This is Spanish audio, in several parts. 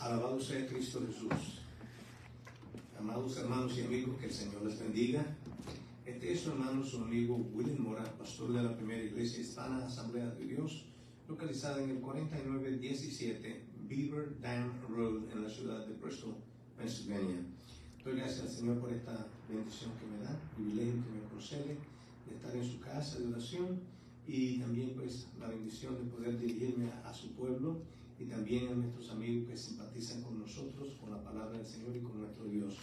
Alabado sea Cristo Jesús. Amados hermanos y amigos, que el Señor les bendiga. Este es su hermano, su amigo William Mora, pastor de la Primera Iglesia Hispana Asamblea de Dios, localizada en el 4917 Beaver Dam Road, en la ciudad de Bristol, Pennsylvania. Doy gracias al Señor por esta bendición que me da, privilegio que me concede de estar en su casa de oración, y también pues la bendición de poder dirigirme a su pueblo y también a nuestros amigos que simpatizan con nosotros, con la palabra del Señor y con nuestro Dios.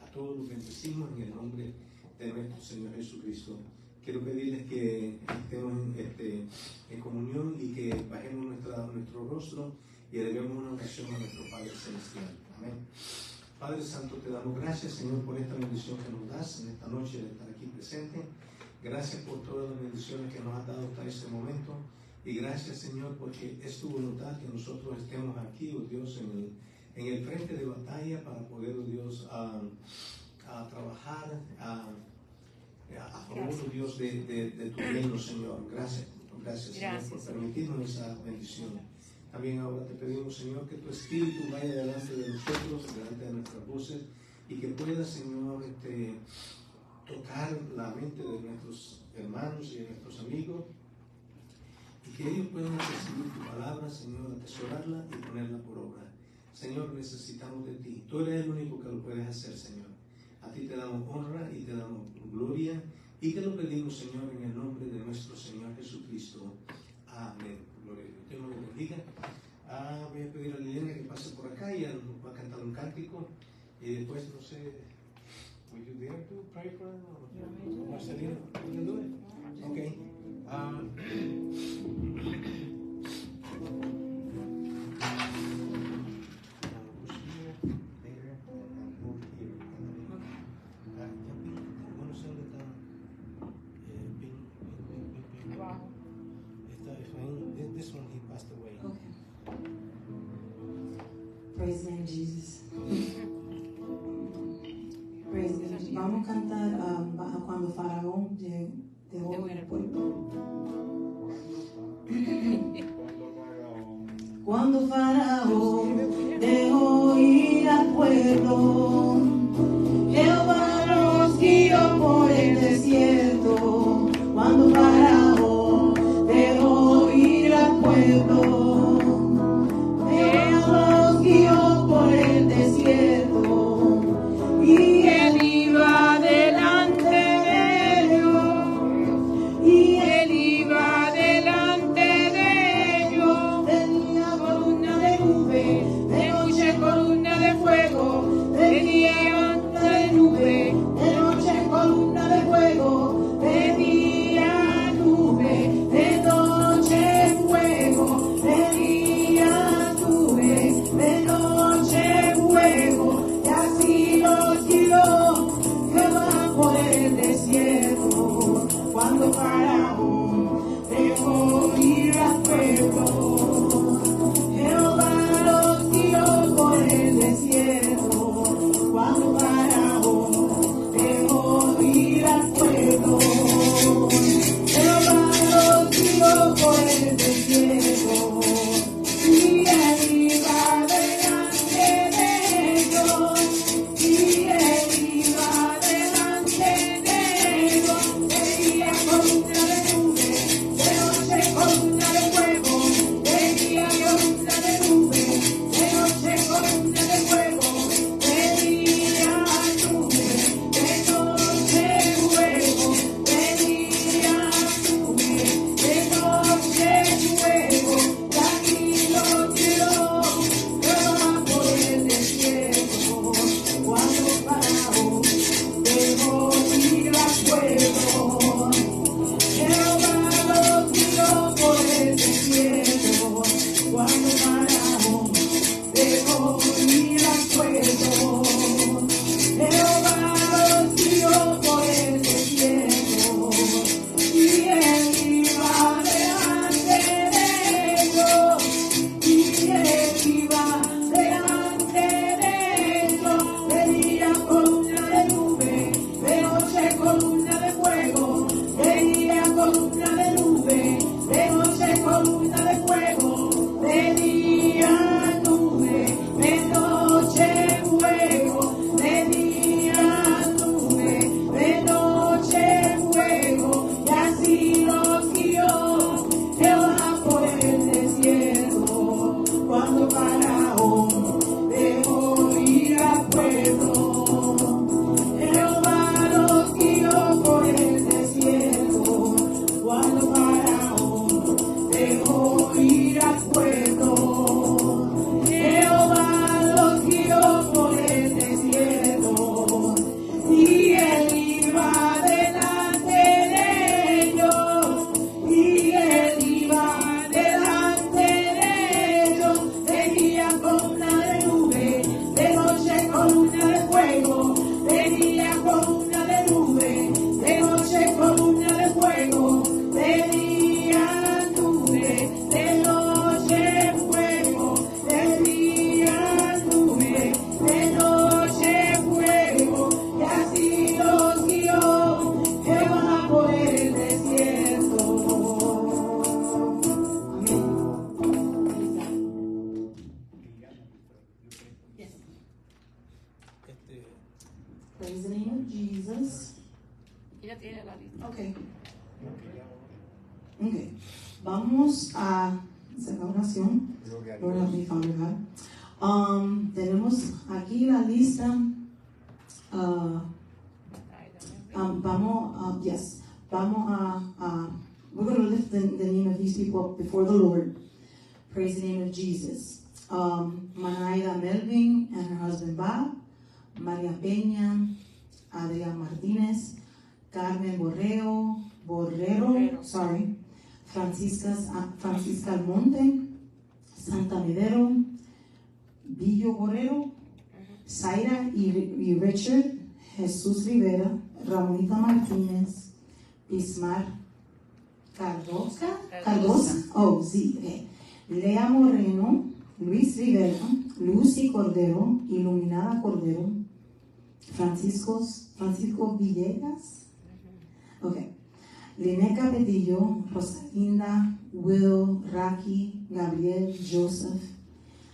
A todos los bendecimos en el nombre de nuestro Señor Jesucristo. Quiero pedirles que estemos en comunión y que bajemos nuestro rostro y elevemos una oración a nuestro Padre Celestial. Amén. Padre Santo, te damos gracias, Señor, por esta bendición que nos das en esta noche de estar aquí presente. Gracias por todas las bendiciones que nos has dado hasta este momento. Y gracias, Señor, porque es tu voluntad que nosotros estemos aquí, oh Dios, en el frente de batalla para poder, oh Dios, a trabajar a favor, oh Dios, de tu reino, Señor. Gracias, Señor, por permitirnos esa bendición. También ahora te pedimos, Señor, que tu Espíritu vaya delante de nosotros, delante de nuestras voces, y que pueda, Señor, tocar la mente de nuestros hermanos y de nuestros amigos, y que ellos puedan recibir tu palabra, Señor, atesorarla y ponerla por obra. Señor, necesitamos de ti. Tú eres el único que lo puedes hacer, Señor. A ti te damos honra y te damos gloria, y te lo pedimos, Señor, en el nombre de nuestro Señor Jesucristo. Amén. Gloria a Dios. Dios nos bendiga. Voy a pedir a Liliana que pase por acá y ella nos va a cantar un cántico, y después, no sé, will you dare to pray for her? Marcelina, you can do it? Okay. This one he passed away. Okay. Praise the name of Jesus. Praise the name. Vamos a cantar cuando Faraón dejó el pueblo. Cuando Faraón dejó ir al pueblo, Jehová los guió por el desierto. Cuando Faraón dejó ir al pueblo, Jehová los guió por el desierto, y él iba delante de ellos, y él iba delante de ellos. Tenía columna de nube, de noche columna de fuego, de día tiene la lista. Okay. Okay. Vamos a hacer la oración. Gloria a mi Father God. Tenemos aquí la lista. We're going to lift the name of these people up before the Lord. Praise the name of Jesus. Manaida Melvin and her husband Bob, Maria Peña, Adrián Martínez, Carmen Borrero, Francisca Almonte, Santa Medero, Billo Borrero, Zaira y Richard, Jesús Rivera, Ramonita Martínez, Bismar Cardosa, oh sí, okay. Lea Moreno, Luis Rivera, Lucy Cordero, Iluminada Cordero, Francisco Villegas, okay. Lineca Pedillo, Rosalinda, Will, Raki, Gabriel, Joseph,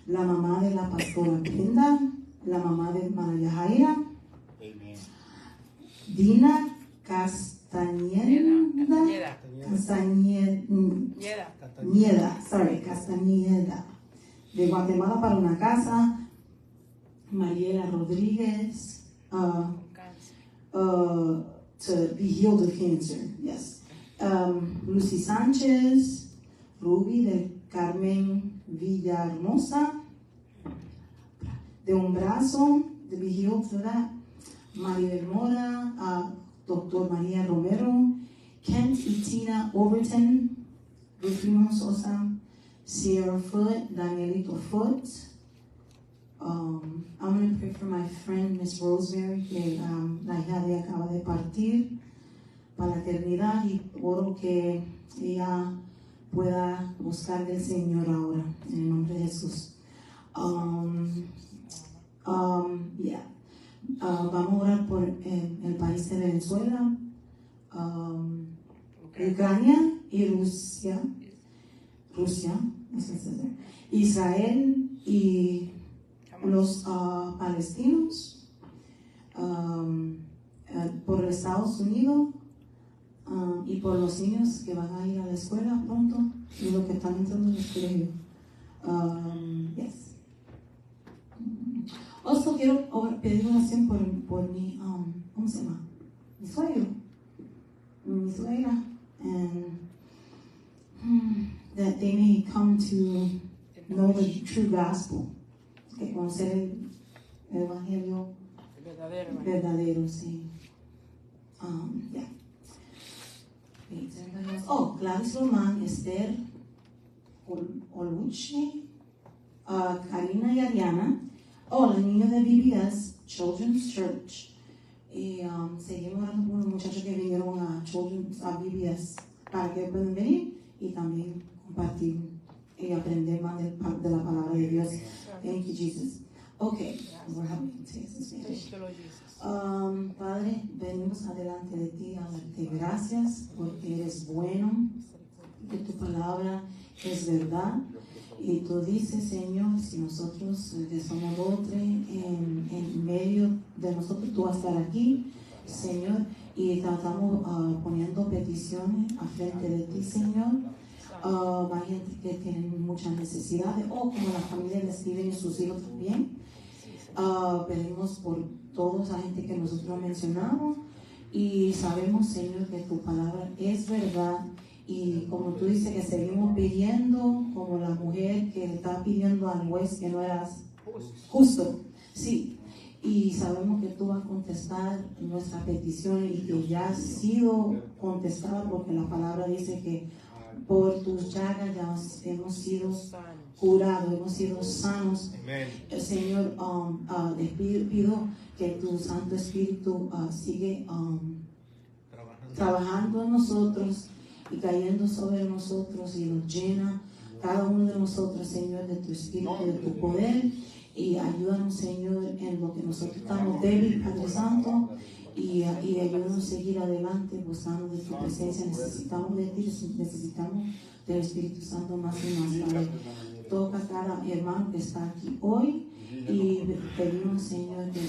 la mamá de la pastora Brenda, la mamá de María Jaira, Dina Castañeda, de Guatemala para una casa, Mariela Rodríguez, to be healed of cancer, yes. Lucy Sánchez, Ruby del Carmen Villahermosa, de un brazo, to be healed for that. Maribel Mora, Dr. María Romero, Kent y Tina Overton, Rufino Sosa, Sierra Foot, Danielito Foot. I'm going to pray for my friend Miss Rosemary, que la hija de acaba de partir para la eternidad, y oro que ella pueda buscar del Señor ahora, en el nombre de Jesús. Vamos a orar por el país de Venezuela, Ucrania y Rusia, Israel y los palestinos, por Estados Unidos, y por los niños que van a ir a la escuela pronto y los que están entrando en el colegio. Yes. Also quiero pedir oración por mi, ¿cómo se llama? Mi suegro. Mi suegra. And that they may come to know the true gospel. Que conocer el evangelio verdadero, sí. Yeah. Oh, Gladys Román, Esther Oluche, Karina y Ariana. Oh, los niños de BBS Children's Church. Y seguimos orando por los muchachos que vinieron a BBS para que puedan venir y también compartir y aprender más de la palabra de Dios. Thank you, Jesus. Okay, we're having Padre, venimos adelante de ti a darte gracias porque eres bueno, que tu palabra es verdad. Y tú dices, Señor, si nosotros que somos otros en medio de nosotros, tú vas a estar aquí, Señor, y tratamos poniendo peticiones a frente de ti, Señor. Hay gente que tiene muchas necesidades, o como las familias les piden a sus hijos también. Pedimos por toda esa gente que nosotros mencionamos y sabemos, Señor, que tu palabra es verdad. Y como tú dices que seguimos pidiendo, como la mujer que le está pidiendo al juez que no era justo, sí, y sabemos que tú vas a contestar nuestra petición y que ya ha sido contestada, porque la palabra dice que por tus llagas ya hemos sido curados, hemos sido sanos. Señor, les pido que tu Santo Espíritu sigue trabajando en nosotros y cayendo sobre nosotros y nos llena cada uno de nosotros, Señor, de tu Espíritu, de tu poder, y ayúdanos, Señor, en lo que nosotros estamos débiles, Padre Santo, y ayúdanos a seguir adelante buscando de tu presencia. Necesitamos de ti, necesitamos del Espíritu Santo más y más, Padre. Toca cada hermano que está aquí hoy Y pedimos, Señor, que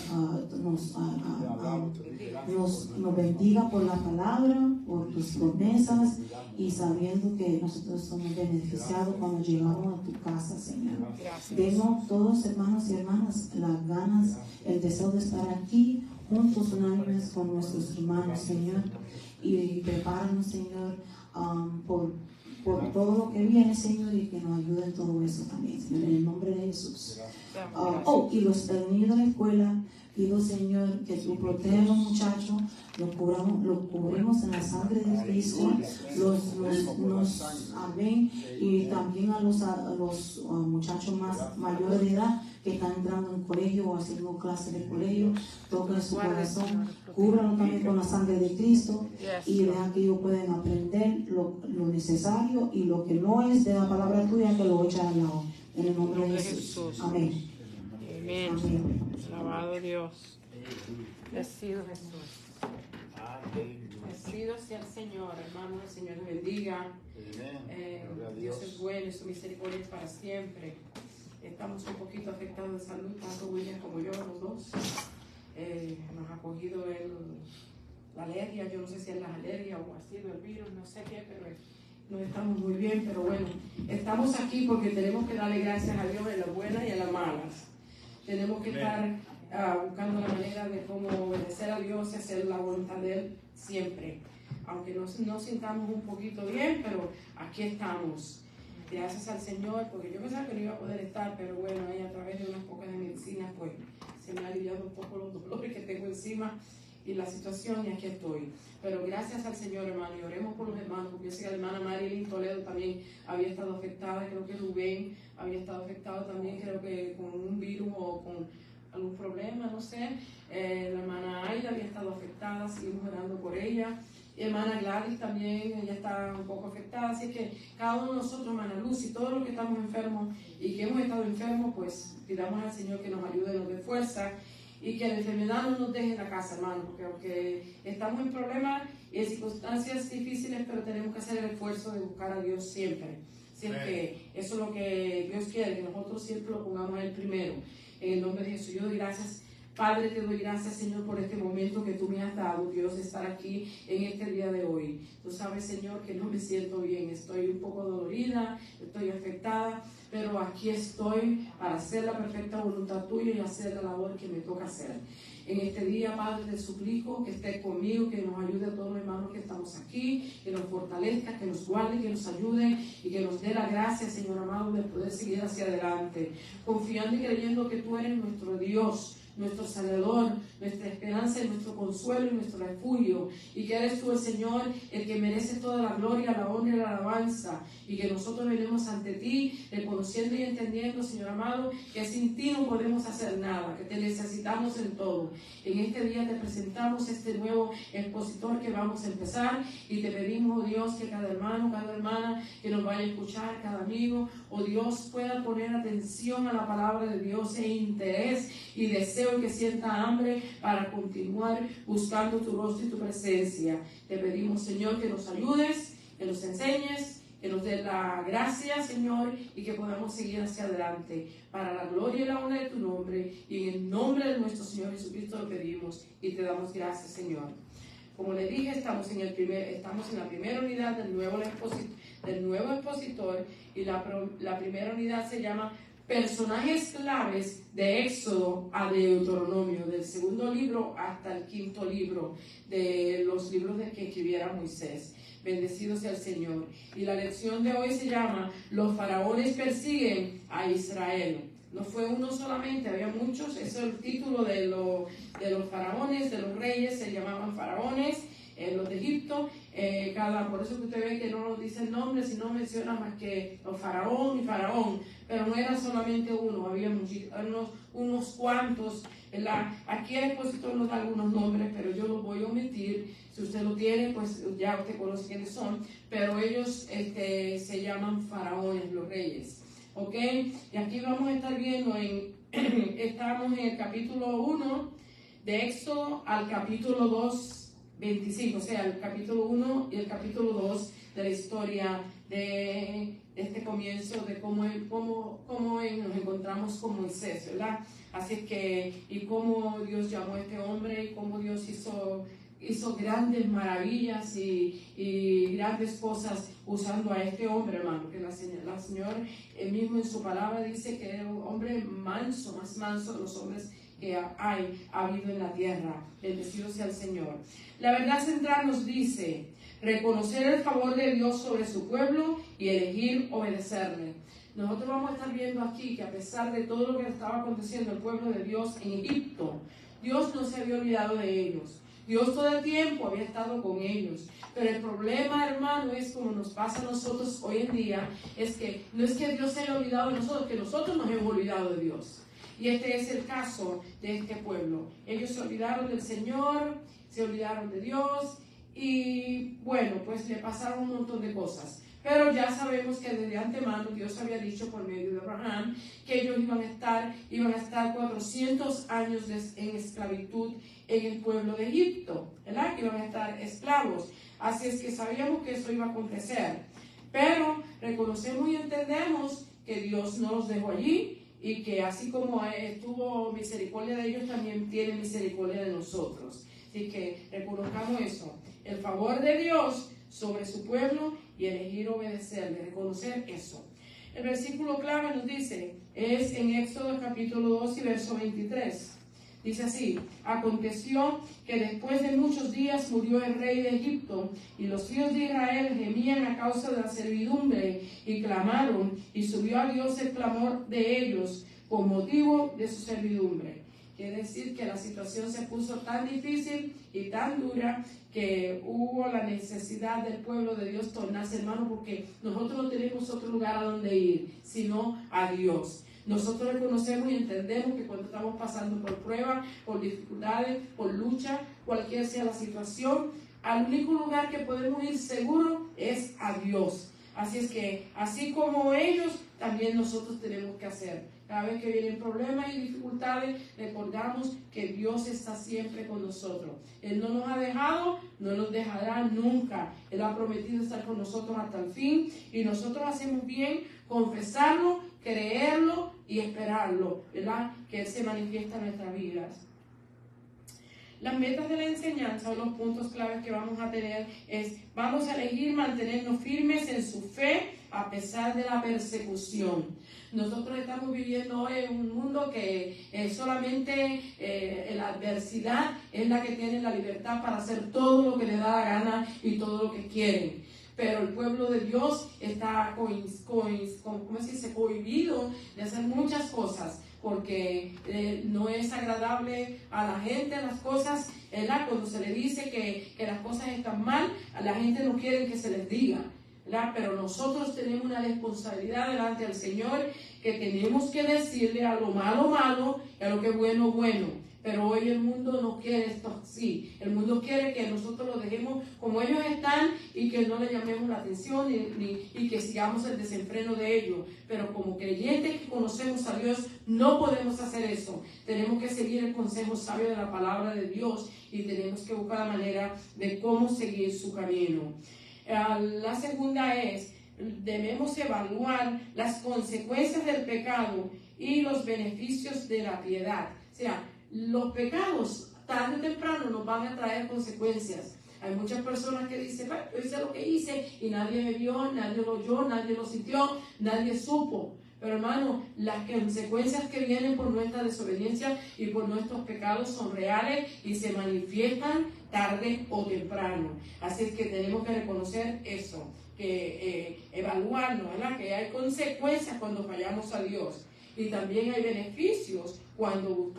nos bendiga por la palabra, por tus promesas, y sabiendo que nosotros somos beneficiados cuando llegamos a tu casa, Señor. Denos todos, hermanos y hermanas, las ganas, el deseo de estar aquí juntos, unánimes con nuestros hermanos, Señor, y prepáranos, Señor, por todo lo que viene, Señor, y que nos ayude en todo eso también, Señor, en el nombre de Jesús. Y los niños de la escuela, pido, Señor, que tú protejas a los muchachos, los cubrimos en la sangre de Cristo, amén, y también a los muchachos más mayores de edad que están entrando en colegio o haciendo clases de colegio, toca su corazón, cúbralo también con la sangre de Cristo, y vean que ellos pueden aprender lo necesario, y lo que no es de la palabra tuya, que lo echan al lado, en el nombre de Jesús. Amén. Amén. Alabado Dios. Bendecido Jesús. Bendecido sea el Señor, hermanos. El Señor les bendiga. Dios es bueno y su misericordia es para siempre. Estamos un poquito afectados de salud, tanto William como yo, los dos. Nos ha cogido la alergia. Yo no sé si es la alergia o ha sido el virus, no sé qué, pero no estamos muy bien. Pero bueno, estamos aquí porque tenemos que darle gracias a Dios en las buenas y en las malas. Tenemos que estar buscando la manera de cómo obedecer a Dios y hacer la voluntad de Él siempre. Aunque nos sintamos un poquito bien, pero aquí estamos. Gracias al Señor, porque yo pensaba que no iba a poder estar, pero bueno, ahí a través de unas pocas de medicinas, pues se me ha aliviado un poco los dolores que tengo encima y la situación, y aquí estoy. Pero gracias al Señor, hermano, y oremos por los hermanos, porque yo sé que la hermana Marilyn Toledo también había estado afectada, creo que Rubén había estado afectado también, creo que con un virus o con algún problema, no sé. La hermana Aida había estado afectada, seguimos orando por ella. Y hermana Gladys también, ella está un poco afectada, así que cada uno de nosotros, hermana Luz, y todos los que estamos enfermos y que hemos estado enfermos, pues pidamos al Señor que nos ayude, nos dé fuerza, y que la enfermedad no nos deje en la casa, hermano, porque aunque estamos en problemas y en circunstancias difíciles, pero tenemos que hacer el esfuerzo de buscar a Dios siempre. Siempre, eso es lo que Dios quiere, que nosotros siempre lo pongamos a Él primero. En el nombre de Jesús, yo doy gracias. Padre, te doy gracias, Señor, por este momento que tú me has dado, Dios, de estar aquí en este día de hoy. Tú sabes, Señor, que no me siento bien, estoy un poco dolorida, estoy afectada, pero aquí estoy para hacer la perfecta voluntad tuya y hacer la labor que me toca hacer. En este día, Padre, te suplico que estés conmigo, que nos ayude a todos los hermanos que estamos aquí, que nos fortalezca, que nos guarde, que nos ayude y que nos dé la gracia, Señor amado, de poder seguir hacia adelante, confiando y creyendo que tú eres nuestro Dios, nuestro Salvador, nuestra esperanza y nuestro consuelo y nuestro refugio, y que eres tú el Señor, el que merece toda la gloria, la honra y la alabanza, y que nosotros venimos ante ti, reconociendo y entendiendo, Señor amado, que sin ti no podemos hacer nada, que te necesitamos en todo. En este día te presentamos este nuevo expositor que vamos a empezar, y te pedimos, oh Dios, que cada hermano, cada hermana que nos vaya a escuchar, cada amigo, oh Dios, pueda poner atención a la palabra de Dios e interés y deseo que sienta hambre para continuar buscando tu rostro y tu presencia. Te pedimos, Señor, que nos ayudes, que nos enseñes, que nos dé la gracia, Señor, y que podamos seguir hacia adelante para la gloria y la honra de tu nombre, y en el nombre de nuestro Señor Jesucristo lo pedimos y te damos gracias, Señor. Como le dije, estamos en la primera unidad del nuevo expositor, y la primera unidad se llama Personajes claves de Éxodo a Deuteronomio, del segundo libro hasta el quinto libro, de los libros de que escribiera Moisés. Bendecido sea el Señor. Y la lección de hoy se llama Los faraones persiguen a Israel. No fue uno solamente, había muchos. Ese es el título de los faraones, de los reyes, se llamaban faraones. Los de Egipto, por eso que usted ve que no nos dice el nombre, sino menciona más que los faraón y faraón, pero no era solamente uno, había unos cuantos. Aquí el expositor nos da algunos nombres, pero yo los voy a omitir. Si usted lo tiene, pues ya usted conoce quiénes son, pero ellos se llaman faraones, los reyes. ¿Ok? Y aquí vamos a estar viendo, estamos en el capítulo 1 de Éxodo al capítulo 2, 25, o sea, el capítulo 1 y el capítulo 2 de la historia de este comienzo de cómo nos encontramos con Moisés, ¿verdad? Así es que, y cómo Dios llamó a este hombre, y cómo Dios hizo grandes maravillas y grandes cosas usando a este hombre, hermano, que la Señor mismo en su palabra dice que era un hombre manso, más manso de los hombres que ha habido en la tierra. Bendecido sea el Señor. La verdad central nos dice reconocer el favor de Dios sobre su pueblo y elegir obedecerle. Nosotros vamos a estar viendo aquí que a pesar de todo lo que estaba aconteciendo el pueblo de Dios en Egipto, Dios no se había olvidado de ellos. Dios todo el tiempo había estado con ellos. Pero el problema, hermano, es como nos pasa a nosotros hoy en día, es que no es que Dios se haya olvidado de nosotros, que nosotros nos hemos olvidado de Dios. Y este es el caso de este pueblo. Ellos se olvidaron del Señor, se olvidaron de Dios y bueno, pues le pasaron un montón de cosas. Pero ya sabemos que desde antemano Dios había dicho por medio de Abraham que ellos iban a estar 400 años en esclavitud en el pueblo de Egipto, ¿verdad? Que iban a estar esclavos. Así es que sabíamos que eso iba a acontecer. Pero reconocemos y entendemos que Dios no los dejó allí y que así como tuvo misericordia de ellos, también tiene misericordia de nosotros. Así que reconozcamos eso, el favor de Dios sobre su pueblo y elegir obedecerle, reconocer eso. El versículo clave nos dice, es en Éxodo capítulo 2 y verso 23. Dice así: aconteció que después de muchos días murió el rey de Egipto, y los hijos de Israel gemían a causa de la servidumbre, y clamaron, y subió a Dios el clamor de ellos por motivo de su servidumbre. Quiere decir que la situación se puso tan difícil y tan dura que hubo la necesidad del pueblo de Dios tornarse, hermano, porque nosotros no tenemos otro lugar a donde ir, sino a Dios. Nosotros reconocemos y entendemos que cuando estamos pasando por pruebas, por dificultades, por lucha, cualquier sea la situación, al único lugar que podemos ir seguro es a Dios. Así es que, así como ellos, también nosotros tenemos que hacer. Cada vez que vienen problemas y dificultades, recordamos que Dios está siempre con nosotros. Él no nos ha dejado, no nos dejará nunca. Él ha prometido estar con nosotros hasta el fin, y nosotros hacemos bien confesarlo, creerlo y esperarlo, ¿verdad? Que Él se manifiesta en nuestras vidas. Las metas de la enseñanza o los puntos claves que vamos a tener es: vamos a elegir mantenernos firmes en su fe a pesar de la persecución. Nosotros estamos viviendo hoy en un mundo que solamente la adversidad es la que tiene la libertad para hacer todo lo que le da la gana y todo lo que quieren. Pero el pueblo de Dios está cohibido de hacer muchas cosas, porque no es agradable a la gente las cosas, ¿verdad? Cuando se le dice que las cosas están mal, a la gente no quiere que se les diga, ¿verdad? Pero nosotros tenemos una responsabilidad delante del Señor, que tenemos que decirle a lo malo, malo, y a lo que es bueno, bueno. Pero hoy el mundo no quiere esto así. El mundo quiere que nosotros lo dejemos como ellos están y que no le llamemos la atención y que sigamos el desenfreno de ellos. Pero como creyentes que conocemos a Dios, no podemos hacer eso. Tenemos que seguir el consejo sabio de la palabra de Dios y tenemos que buscar la manera de cómo seguir su camino. La segunda es: debemos evaluar las consecuencias del pecado y los beneficios de la piedad. O sea, los pecados tarde o temprano nos van a traer consecuencias. Hay muchas personas que dicen: yo hice lo que hice y nadie me vio, nadie lo oyó, nadie lo sintió, nadie supo. Pero hermano, las consecuencias que vienen por nuestra desobediencia y por nuestros pecados son reales y se manifiestan tarde o temprano. Así es que tenemos que reconocer eso, que evaluarnos, ¿verdad? Que hay consecuencias cuando fallamos a Dios. Y también hay beneficios cuando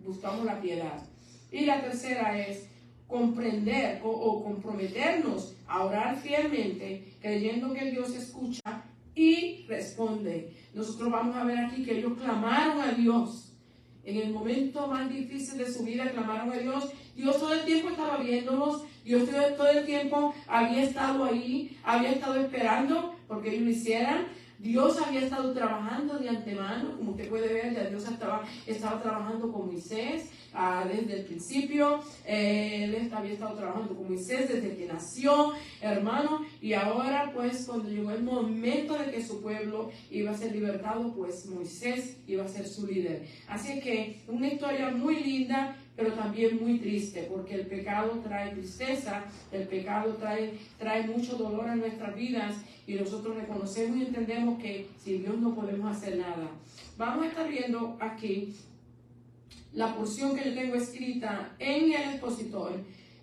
buscamos la piedad. Y la tercera es comprender o comprometernos a orar fielmente, creyendo que Dios escucha y responde. Nosotros vamos a ver aquí que ellos clamaron a Dios. En el momento más difícil de su vida clamaron a Dios. Dios todo el tiempo estaba viéndolos. Dios todo el tiempo había estado ahí, había estado esperando porque ellos lo hicieran. Dios había estado trabajando de antemano, como usted puede ver, ya Dios estaba trabajando con Moisés desde el principio. Él había estado trabajando con Moisés desde que nació, hermano, y ahora pues cuando llegó el momento de que su pueblo iba a ser libertado, pues Moisés iba a ser su líder. Así que una historia muy linda, pero también muy triste, porque el pecado trae tristeza, el pecado trae mucho dolor a nuestras vidas, y nosotros reconocemos y entendemos que sin Dios no podemos hacer nada. Vamos a estar viendo aquí la porción que yo tengo escrita en el expositor.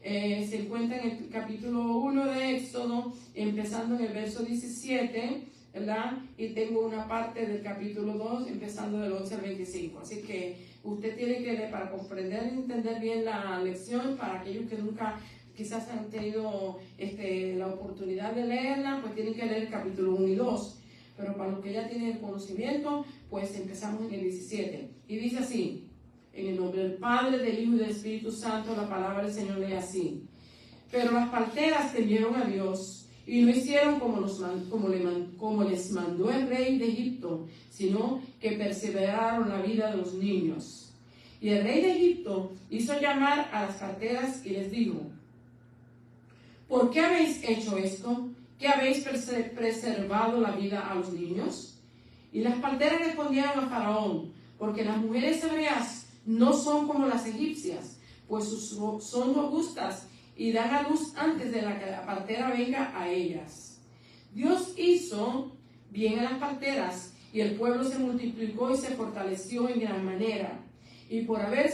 Se encuentra en el capítulo 1 de Éxodo, empezando en el verso 17, ¿verdad? Y tengo una parte del capítulo 2, empezando del 11 al 25. Así que usted tiene que leer para comprender y entender bien la lección. Para aquellos que nunca quizás han tenido la oportunidad de leerla, pues tienen que leer el capítulo 1 y 2. Pero para los que ya tienen el conocimiento, pues empezamos en el 17. Y dice así: en el nombre del Padre, del Hijo y del Espíritu Santo, la palabra del Señor lee así. Pero las parteras temieron a Dios y no hicieron como les mandó el rey de Egipto, sino que perseveraron la vida de los niños. Y el rey de Egipto hizo llamar a las parteras y les dijo: ¿por qué habéis hecho esto? ¿Que habéis preservado la vida a los niños? Y las parteras respondieron a Faraón: porque las mujeres hebreas no son como las egipcias, pues son robustas y dan a luz antes de que la partera venga a ellas. Dios hizo bien a las parteras, y el pueblo se multiplicó y se fortaleció en gran manera. Y por haber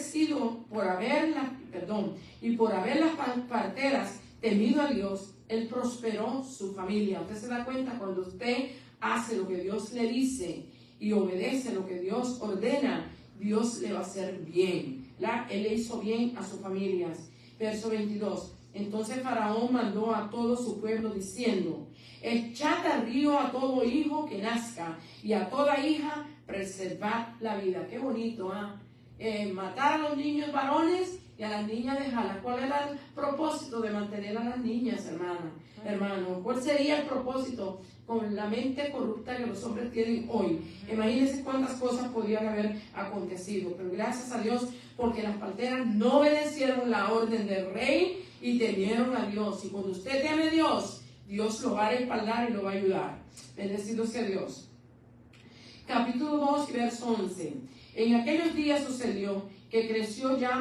las parteras temido a Dios, Él prosperó su familia. Usted se da cuenta, cuando usted hace lo que Dios le dice y obedece lo que Dios ordena, Dios le va a hacer bien. Él le hizo bien a sus familias. Verso 22. Entonces Faraón mandó a todo su pueblo diciendo: echad al río a todo hijo que nazca, y a toda hija preservad la vida. Qué bonito, matar a los niños varones y a las niñas dejarlas. ¿Cuál era el propósito de mantener a las niñas, hermano? ¿Cuál sería el propósito con la mente corrupta que los hombres tienen hoy? Imagínense cuántas cosas podían haber acontecido. Pero gracias a Dios, porque las parteras no obedecieron la orden del rey y temieron a Dios. Y cuando usted teme a Dios, Dios lo va a respaldar y lo va a ayudar. Bendecido sea Dios. Capítulo 2, verso 11. En aquellos días sucedió que crecido ya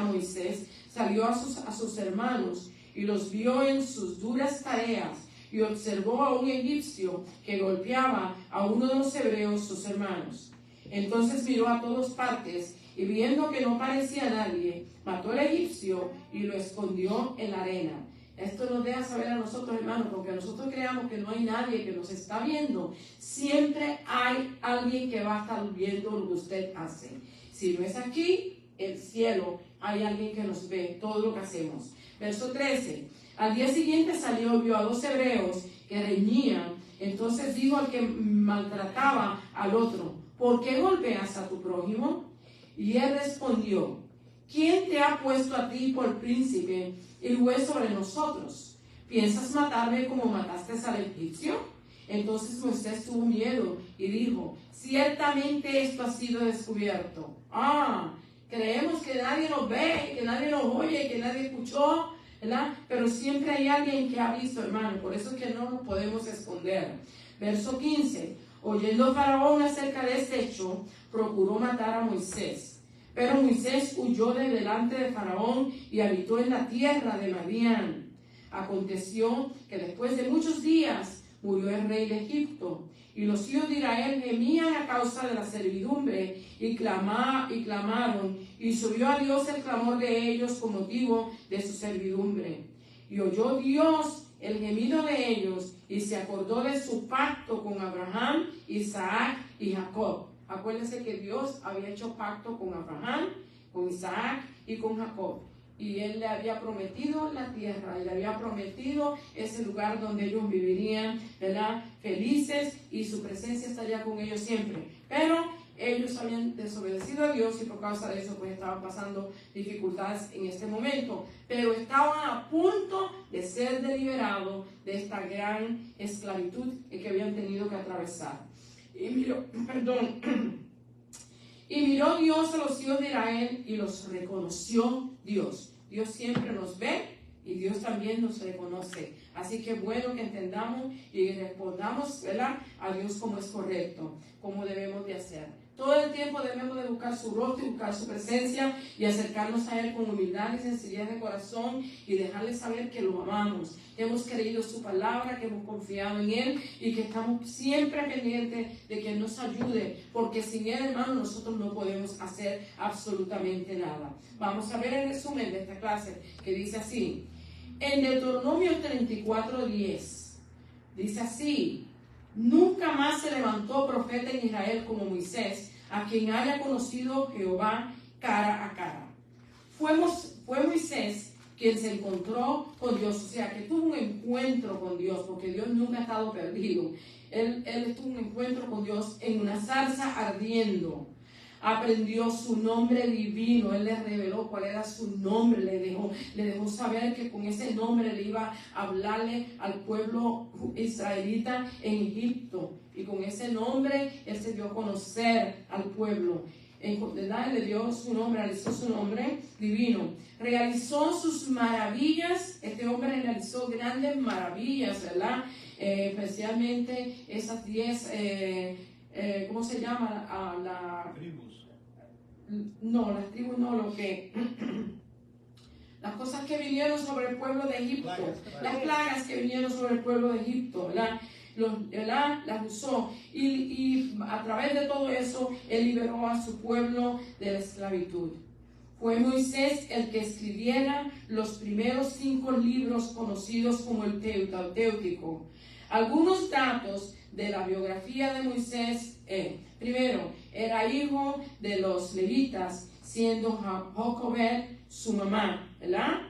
Moisés, salió a sus hermanos y los vio en sus duras tareas, y observó a un egipcio que golpeaba a uno de los hebreos, sus hermanos. Entonces miró a todas partes, y viendo que no parecía nadie, mató al egipcio y lo escondió en la arena. Esto nos deja saber a nosotros, hermanos, porque nosotros creamos que no hay nadie que nos está viendo. Siempre hay alguien que va a estar viendo lo que usted hace. Si no es aquí, el cielo, hay alguien que nos ve todo lo que hacemos. Verso 13. Al día siguiente salió, vio a 2 hebreos que reñían. Entonces dijo al que maltrataba al otro: ¿por qué golpeas a tu prójimo? Y él respondió: ¿quién te ha puesto a ti por príncipe y juez sobre nosotros? ¿Piensas matarme como mataste al egipcio? Entonces Moisés tuvo miedo y dijo: ciertamente esto ha sido descubierto. Creemos que nadie nos ve, que nadie nos oye, que nadie escuchó, ¿verdad? Pero siempre hay alguien que ha visto, hermano. Por eso es que no nos podemos esconder. Verso 15. Oyendo Faraón acerca de este hecho, procuró matar a Moisés. Pero Moisés huyó de delante de Faraón y habitó en la tierra de Madián. Aconteció que después de muchos días murió el rey de Egipto, y los hijos de Israel gemían a causa de la servidumbre y clamaron, y subió a Dios el clamor de ellos con motivo de su servidumbre. Y oyó Dios el gemido de ellos, y se acordó de su pacto con Abraham, Isaac y Jacob. Acuérdense que Dios había hecho pacto con Abraham, con Isaac y con Jacob. Y Él le había prometido la tierra, y le había prometido ese lugar donde ellos vivirían, ¿verdad?, felices, y su presencia estaría con ellos siempre. Pero Ellos habían desobedecido a Dios y por causa de eso pues estaban pasando dificultades en este momento, pero estaban a punto de ser liberados de esta gran esclavitud que habían tenido que atravesar. Y miró Dios a los hijos de Israel y los reconoció Dios. Dios siempre nos ve y Dios también nos reconoce. Así que bueno que entendamos y respondamos, ¿verdad?, a Dios como es correcto, como debemos de hacer. Todo el tiempo debemos de buscar su rostro y buscar su presencia y acercarnos a Él con humildad y sencillez de corazón y dejarle saber que lo amamos, que hemos creído su palabra, que hemos confiado en Él y que estamos siempre pendientes de que Él nos ayude, porque sin Él, hermano, nosotros no podemos hacer absolutamente nada. Vamos a ver el resumen de esta clase que dice así. En Deuteronomio 34:10 dice así: nunca más se levantó profeta en Israel como Moisés, a quien haya conocido Jehová cara a cara. Fue Moisés quien se encontró con Dios, o sea, que tuvo un encuentro con Dios, porque Dios nunca ha estado perdido. Él tuvo un encuentro con Dios en una zarza ardiendo. Aprendió su nombre divino, Él le reveló cuál era su nombre, le dejó saber que con ese nombre le iba a hablarle al pueblo israelita en Egipto, y con ese nombre Él se dio a conocer al pueblo. ¿Verdad? Le dio su nombre, realizó su nombre divino, realizó sus maravillas. Este hombre realizó grandes maravillas, ¿verdad? Especialmente esas 10 ¿cómo se llama? Las tribus no, las cosas que vinieron sobre el pueblo de Egipto, las plagas que vinieron sobre el pueblo de Egipto, ¿verdad? Las usó y a través de todo eso Él liberó a su pueblo de la esclavitud. Fue Moisés el que escribiera los primeros 5 libros conocidos como el Pentateuco. Algunos datos de la biografía de Moisés: primero, era hijo de los levitas, siendo Jocobed su mamá, ¿verdad?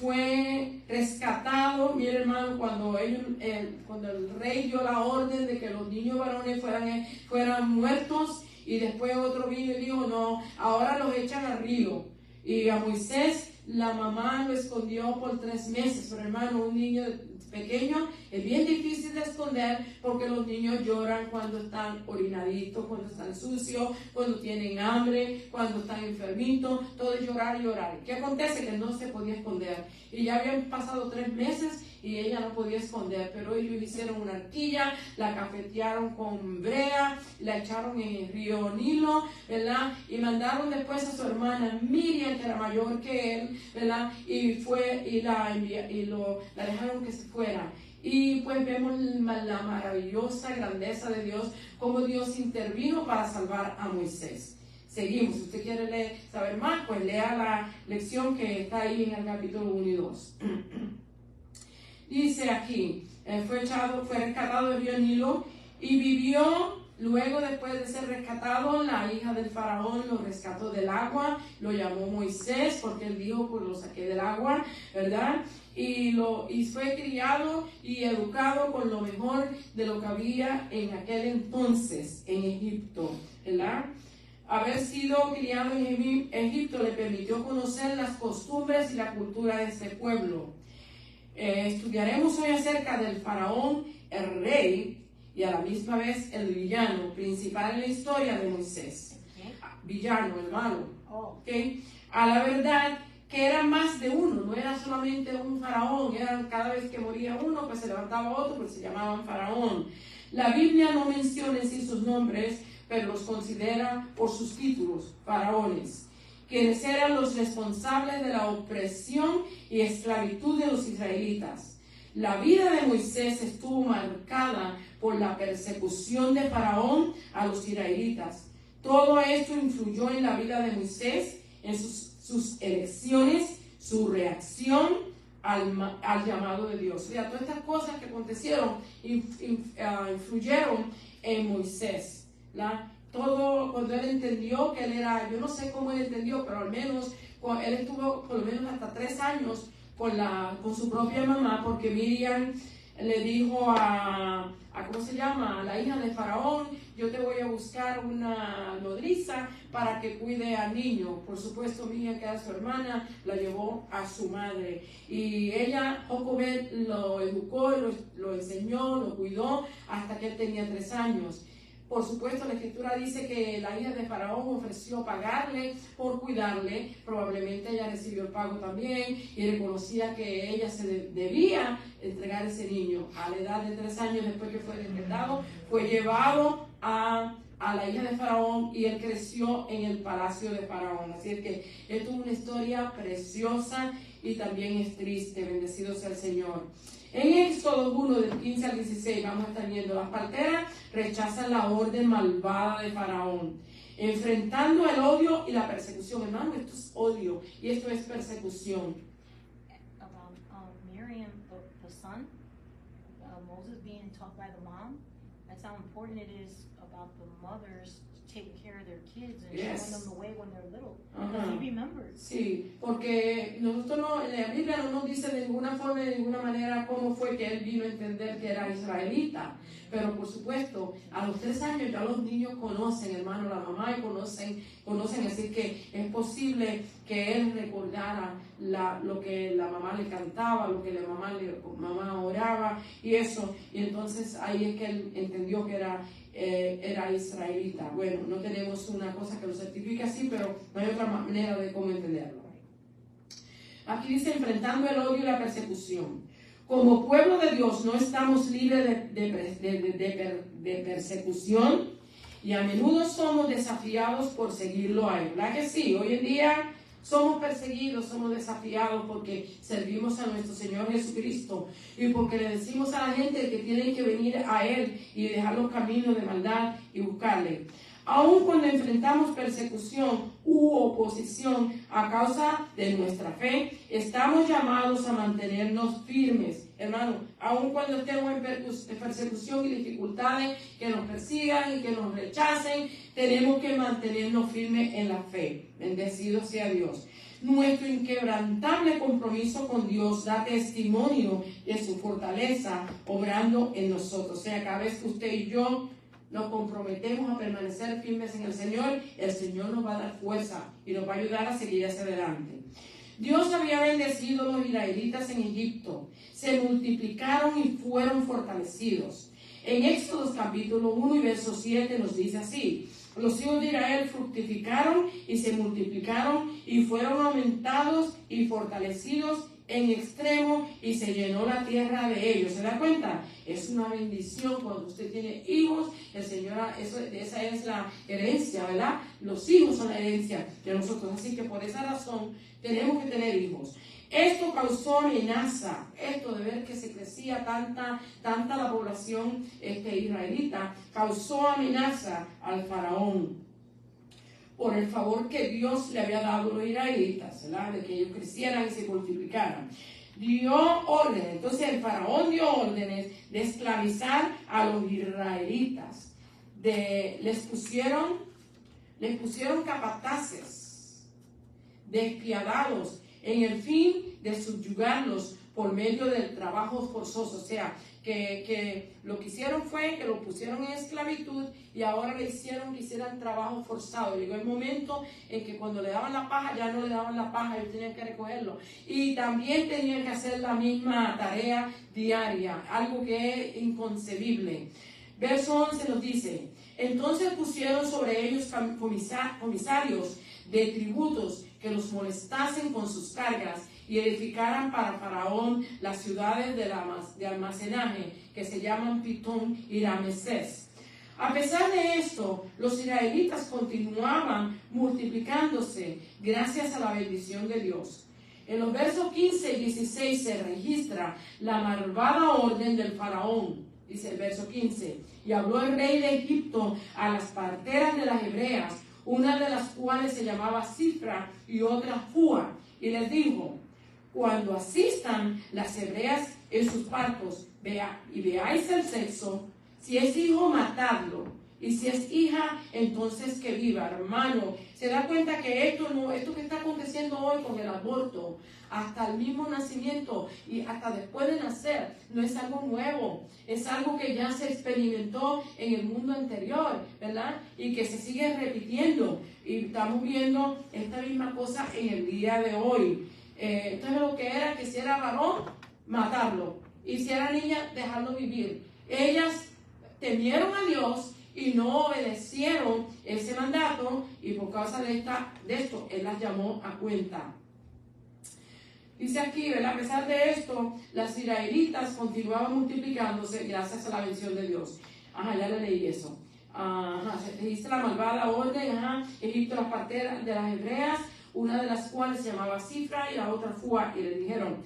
Fue rescatado, mi hermano, cuando el rey dio la orden de que los niños varones fueran muertos, y después otro vino y dijo: no, ahora los echan al río. Y a Moisés la mamá lo escondió por 3 meses, pero hermano, un niño pequeño es bien difícil de esconder, porque los niños lloran cuando están orinaditos, cuando están sucios, cuando tienen hambre, cuando están enfermitos. Todo es llorar y llorar. ¿Qué acontece? Que no se podía esconder, y ya habían pasado 3 meses y ella no podía esconder, pero ellos hicieron una arquilla, la cafetearon con brea, la echaron en el río Nilo, ¿verdad? Y mandaron después a su hermana Miriam, que era mayor que él, ¿verdad? Y la dejaron que se fuera. Y pues vemos la maravillosa grandeza de Dios, cómo Dios intervino para salvar a Moisés. Seguimos. Si usted quiere saber más, pues lea la lección que está ahí en el capítulo 1 y 2. Dice aquí: fue rescatado del río Nilo y vivió. Luego, después de ser rescatado, la hija del faraón lo rescató del agua, lo llamó Moisés, porque él dijo: pues lo saqué del agua, ¿verdad? Y fue criado y educado con lo mejor de lo que había en aquel entonces en Egipto, ¿verdad? Haber sido criado en Egipto le permitió conocer las costumbres y la cultura de este pueblo. Estudiaremos hoy acerca del faraón, el rey, y a la misma vez el villano principal en la historia de Moisés. Villano, el malo. ¿Okay? A la verdad que era más de uno, no era solamente un faraón, cada vez que moría uno, pues se levantaba otro, pues se llamaban faraón. La Biblia no menciona en sí sus nombres, pero los considera por sus títulos: faraones, quienes eran los responsables de la opresión y esclavitud de los israelitas. La vida de Moisés estuvo marcada por la persecución de Faraón a los israelitas. Todo esto influyó en la vida de Moisés, en sus elecciones, su reacción al llamado de Dios. O sea, todas estas cosas que acontecieron influyeron en Moisés, ¿la? Todo cuando él entendió que él era, yo no sé cómo él entendió, pero al menos él estuvo por lo menos hasta 3 años con su propia mamá, porque Miriam le dijo a ¿cómo se llama? A la hija de Faraón, yo te voy a buscar una nodriza para que cuide al niño. Por supuesto, mi hija, que era su hermana, la llevó a su madre. Y ella, Jocobed, lo educó, lo enseñó, lo cuidó hasta que él tenía 3 años. Por supuesto, la escritura dice que la hija de Faraón ofreció pagarle por cuidarle. Probablemente ella recibió el pago también y reconocía que ella se debía entregar ese niño. A la edad de 3 años, después que fue decretado, fue llevado a la hija de Faraón y él creció en el palacio de Faraón. Así es que esto es una historia preciosa y también es triste. Bendecido sea el Señor. En Éxodo 1, del 15 al 16, vamos a estar viendo, las parteras rechazan la orden malvada de Faraón, enfrentando el odio y la persecución. Hermano, esto es odio y esto es persecución. About Miriam, the son, Moses being taught by the mom, that's how important it is about the mothers taking care of their kids and showing them the way when they're little. He remembered. Sí, porque nosotros la Biblia no nos dice de ninguna forma, de ninguna manera cómo fue que él vino a entender que era israelita. Pero por supuesto, a los 3 años ya los niños conocen, hermano, la mamá y conocen, así que es posible que él recordara lo que la mamá le cantaba, lo que la mamá oraba y eso. Y entonces ahí es que él entendió que era israelita. Bueno, no tenemos una cosa que lo certifique así, pero no hay otra manera de cómo entenderlo. Aquí dice, enfrentando el odio y la persecución. Como pueblo de Dios no estamos libres de persecución y a menudo somos desafiados por seguirlo a él. ¿Verdad que sí? Hoy en día somos perseguidos, somos desafiados porque servimos a nuestro Señor Jesucristo y porque le decimos a la gente que tienen que venir a Él y dejar los caminos de maldad y buscarle. Aun cuando enfrentamos persecución u oposición a causa de nuestra fe, estamos llamados a mantenernos firmes. Hermano, aun cuando estemos en persecución y dificultades que nos persigan y que nos rechacen, tenemos que mantenernos firmes en la fe. Bendecido sea Dios. Nuestro inquebrantable compromiso con Dios da testimonio de su fortaleza obrando en nosotros. O sea, cada vez que usted y yo nos comprometemos a permanecer firmes en el Señor nos va a dar fuerza y nos va a ayudar a seguir hacia adelante. Dios había bendecido a los israelitas en Egipto, se multiplicaron y fueron fortalecidos. En Éxodo capítulo 1 y verso 7 nos dice así: los hijos de Israel fructificaron y se multiplicaron y fueron aumentados y fortalecidos en extremo y se llenó la tierra de ellos. ¿Se da cuenta? Es una bendición cuando usted tiene hijos. El Señor, esa es la herencia, ¿verdad? Los hijos son la herencia de nosotros. Así que por esa razón tenemos que tener hijos. Esto causó amenaza, esto de ver que se crecía tanta la población israelita, causó amenaza al faraón por el favor que Dios le había dado a los israelitas, ¿verdad? De que ellos crecieran y se multiplicaran. Dio órdenes, entonces el faraón dio órdenes de esclavizar a los israelitas. Les pusieron capataces, despiadados, en el fin de subyugarlos por medio del trabajo forzoso. O sea, que lo que hicieron fue que lo pusieron en esclavitud y ahora le hicieron que hicieran trabajo forzado. Llegó el momento en que cuando le daban la paja, ya no le daban la paja, ellos tenían que recogerlo. Y también tenían que hacer la misma tarea diaria, algo que es inconcebible. Verso 11 nos dice: entonces pusieron sobre ellos comisarios de tributos que los molestasen con sus cargas y edificaran para Faraón las ciudades de almacenaje que se llaman Pitón y Ramesés. A pesar de esto, los israelitas continuaban multiplicándose gracias a la bendición de Dios. En los versos 15 y 16 se registra la malvada orden del faraón. Dice el verso 15: y habló el rey de Egipto a las parteras de las hebreas, una de las cuales se llamaba Cifra y otra Fua, y les dijo: cuando asistan las hebreas en sus partos, veáis el sexo, si es hijo, matadlo, Y si es hija, entonces que viva, hermano. Se da cuenta que esto que está aconteciendo hoy con el aborto, hasta el mismo nacimiento y hasta después de nacer, no es algo nuevo. Es algo que ya se experimentó en el mundo anterior, ¿verdad? Y que se sigue repitiendo. Y estamos viendo esta misma cosa en el día de hoy. Entonces lo que era que si era varón, matarlo. Y si era niña, dejarlo vivir. Ellas temieron a Dios y no obedecieron ese mandato, y por causa de esto, Él las llamó a cuenta. Dice aquí, ¿verdad? A pesar de esto, las israelitas continuaban multiplicándose gracias a la bendición de Dios. Ajá, ya le leí eso. Ajá, se dice la malvada orden, Egipto las parteras de las hebreas, una de las cuales se llamaba Cifra y la otra Fua, y le dijeron,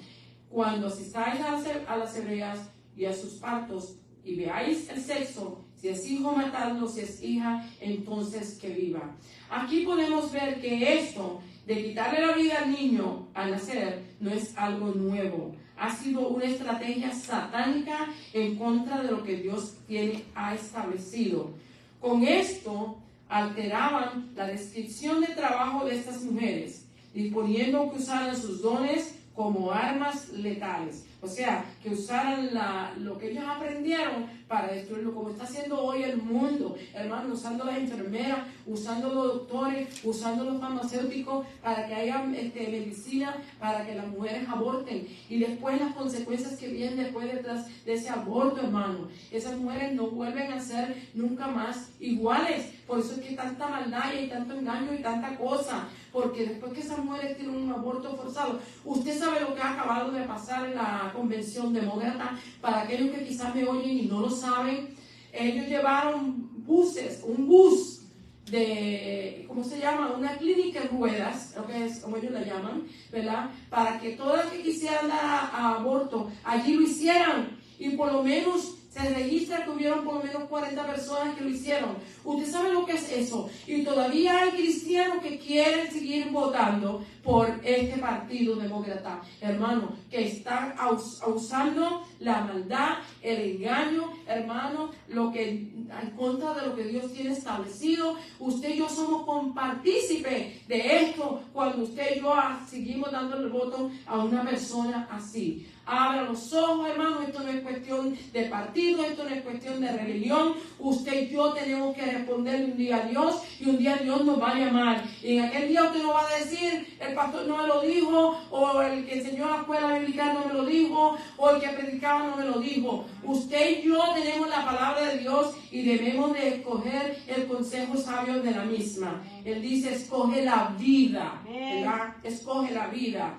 cuando asistáis a las hebreas y a sus partos y veáis el sexo, si es hijo, matadlo, si es hija, entonces que viva. Aquí podemos ver que esto de quitarle la vida al niño al nacer no es algo nuevo. Ha sido una estrategia satánica en contra de lo que Dios ha establecido. Con esto alteraban la descripción de trabajo de estas mujeres, disponiendo que usaran sus dones como armas letales. O sea, que usaran lo que ellos aprendieron para destruirlo, como está haciendo hoy el mundo, hermano, usando las enfermeras, usando los doctores, usando los farmacéuticos para que haya medicina, para que las mujeres aborten. Y después las consecuencias que vienen después detrás de ese aborto, hermano. Esas mujeres no vuelven a ser nunca más iguales. Por eso es que tanta maldad y hay tanto engaño y tanta cosa. Porque después que esas mujeres tienen un aborto forzado, usted sabe lo que ha acabado de pasar en la convención demócrata. Para aquellos que quizás me oyen y no lo saben, ellos llevaron un bus de, ¿cómo se llama? Una clínica en ruedas, lo que es como ellos la llaman, ¿verdad? Para que todas las que quisieran dar a aborto allí lo hicieran, y por lo menos se registra que hubieron por lo menos 40 personas que lo hicieron. Usted sabe lo que es eso. Y todavía hay cristianos que quieren seguir votando por este partido demócrata, hermano, que están usando la maldad, el engaño, hermano, en contra de lo que Dios tiene establecido. Usted y yo somos compartícipes de esto cuando usted y yo seguimos dándole el voto a una persona así. Abra los ojos, hermano. Esto no es cuestión de partido, esto no es cuestión de religión. Usted y yo tenemos que responderle un día a Dios, y un día Dios nos va a llamar. Y en aquel día usted no va a decir, el pastor no me lo dijo, o el que enseñó la escuela bíblica no me lo dijo, o el que predicaba no me lo dijo. Usted y yo tenemos la palabra de Dios y debemos de escoger el consejo sabio de la misma. Él dice, escoge la vida, ¿verdad? Escoge la vida.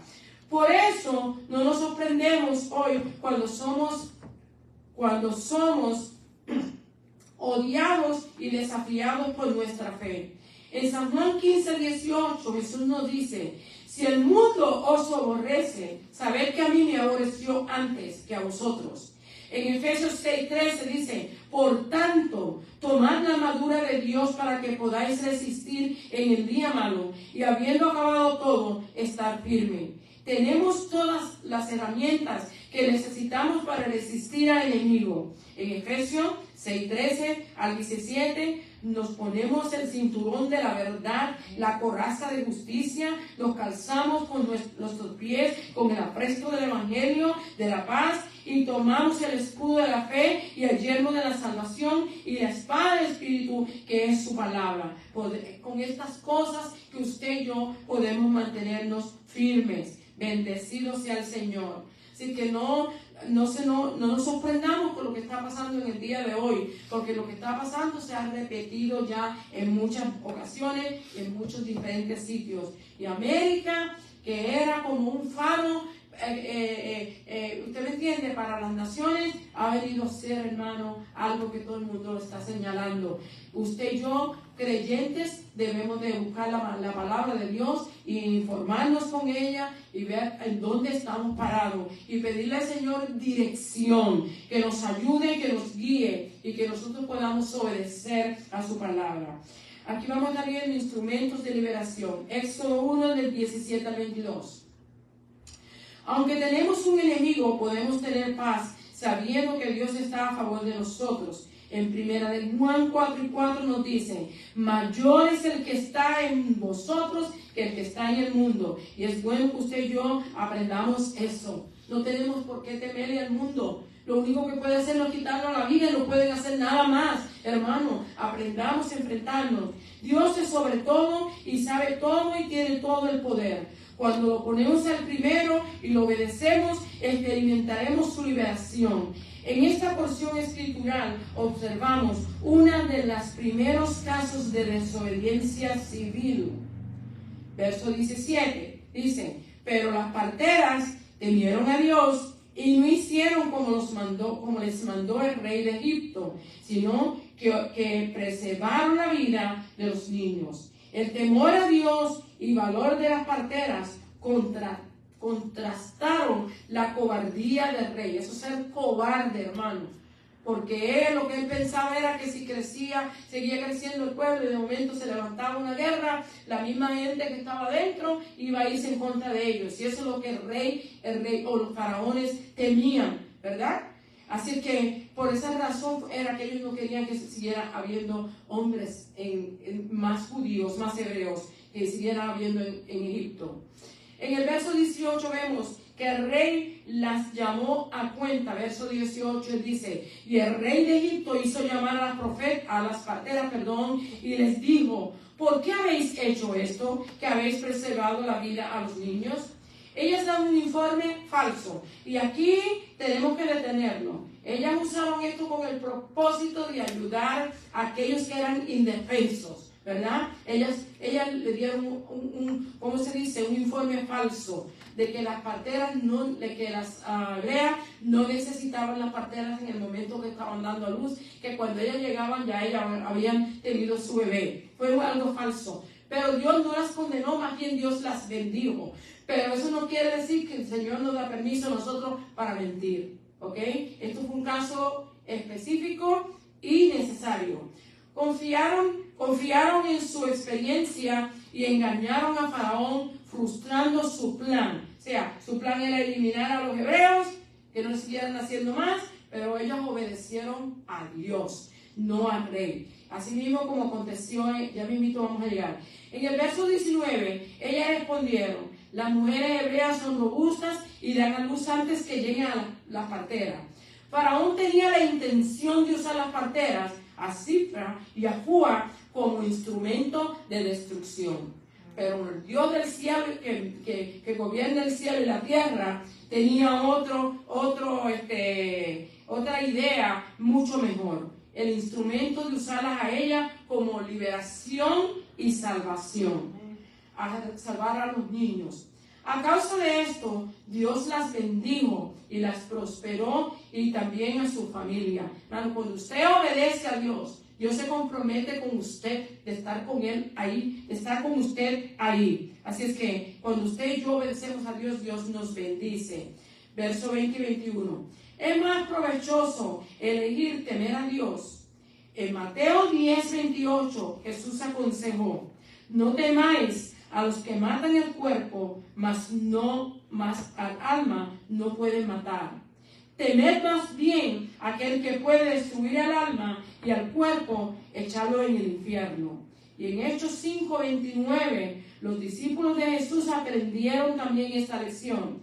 Por eso no nos sorprendemos hoy cuando somos odiados y desafiados por nuestra fe. En San Juan 15:18 Jesús nos dice, si el mundo os aborrece, sabed que a mí me aborreció antes que a vosotros. En Efesios 6:13 dice, por tanto, tomad la armadura de Dios para que podáis resistir en el día malo, y habiendo acabado todo, estar firme. Tenemos todas las herramientas que necesitamos para resistir al enemigo. En Efesios 6:13 al 17 nos ponemos el cinturón de la verdad, la coraza de justicia, nos calzamos con nuestros pies con el apresto del evangelio de la paz, y tomamos el escudo de la fe y el yelmo de la salvación y la espada del Espíritu, que es su palabra. Con estas cosas que usted y yo podemos mantenernos firmes. Bendecido sea el Señor. Así que no nos sorprendamos por lo que está pasando en el día de hoy, porque lo que está pasando se ha repetido ya en muchas ocasiones, en muchos diferentes sitios. Y América, que era como un faro, usted me entiende, para las naciones, ha venido a ser, hermano, algo que todo el mundo lo está señalando. Usted y yo, creyentes, debemos de buscar la palabra de Dios y informarnos con ella y ver en dónde estamos parados y pedirle al Señor dirección, que nos ayude, que nos guíe y que nosotros podamos obedecer a su palabra. Aquí vamos a estar viendo instrumentos de liberación. Éxodo 1 del 17 al 22. Aunque tenemos un enemigo, podemos tener paz, sabiendo que Dios está a favor de nosotros. En primera de Juan 4:4 nos dice, mayor es el que está en vosotros que el que está en el mundo. Y es bueno que usted y yo aprendamos eso. No tenemos por qué temerle al mundo. Lo único que puede hacer es quitarnos la vida, no pueden hacer nada más. Hermano, aprendamos a enfrentarnos. Dios es sobre todo y sabe todo y tiene todo el poder. Cuando lo ponemos al primero y lo obedecemos, experimentaremos su liberación. En esta porción escritural observamos uno de los primeros casos de desobediencia civil. Verso 17 dice, pero las parteras temieron a Dios y no hicieron como les mandó el rey de Egipto, sino que preservaron la vida de los niños. El temor a Dios y valor de las parteras contrastaron la cobardía del rey. Eso es ser cobarde, hermano. Porque lo que él pensaba era que si seguía creciendo el pueblo y de momento se levantaba una guerra, la misma gente que estaba adentro iba a irse en contra de ellos. Y eso es lo que el rey o los faraones temían, ¿verdad? Así que por esa razón era que ellos no querían que siguiera habiendo hombres más judíos, más hebreos, que siguiera habiendo en Egipto. En el verso 18 vemos que el rey las llamó a cuenta. Verso 18 él dice, y el rey de Egipto hizo llamar a las parteras, y les dijo, ¿por qué habéis hecho esto, que habéis preservado la vida a los niños? Ellas dan un informe falso y aquí tenemos que detenerlo. Ellas usaron esto con el propósito de ayudar a aquellos que eran indefensos, ¿verdad? Ellas le dieron un informe falso de que las parteras hebreas no necesitaban las parteras en el momento que estaban dando a luz, que cuando ellas llegaban ya ellas habían tenido su bebé. Fue algo falso. Pero Dios no las condenó, más bien Dios las bendijo. Pero eso no quiere decir que el Señor nos da permiso a nosotros para mentir, ¿ok? Esto fue un caso específico y necesario. Confiaron en su experiencia y engañaron a Faraón, frustrando su plan. O sea, su plan era eliminar a los hebreos, que no siguieran haciendo más, pero ellos obedecieron a Dios, no al rey. Así mismo como aconteció, ya mismito vamos a llegar. En el verso 19, ellas respondieron, las mujeres hebreas son robustas y dan a luz antes que lleguen a las parteras. Faraón tenía la intención de usar las parteras, a Cifra y a Fua, como instrumento de destrucción. Pero el Dios del cielo, que gobierna el cielo y la tierra, tenía otra idea mucho mejor. El instrumento de usarlas a ella como liberación y salvación. A salvar a los niños. A causa de esto, Dios las bendijo y las prosperó y también a su familia. Cuando usted obedece a Dios, Dios se compromete con usted de estar con Él ahí, de estar con usted ahí. Así es que cuando usted y yo obedecemos a Dios, Dios nos bendice. Verso 20 y 21. Es más provechoso elegir temer a Dios. En Mateo 10:28, Jesús aconsejó, no temáis a los que matan el cuerpo, mas al alma no pueden matar. Temed más bien aquel que puede destruir el alma y al cuerpo echarlo en el infierno. Y en Hechos 5:29, los discípulos de Jesús aprendieron también esta lección.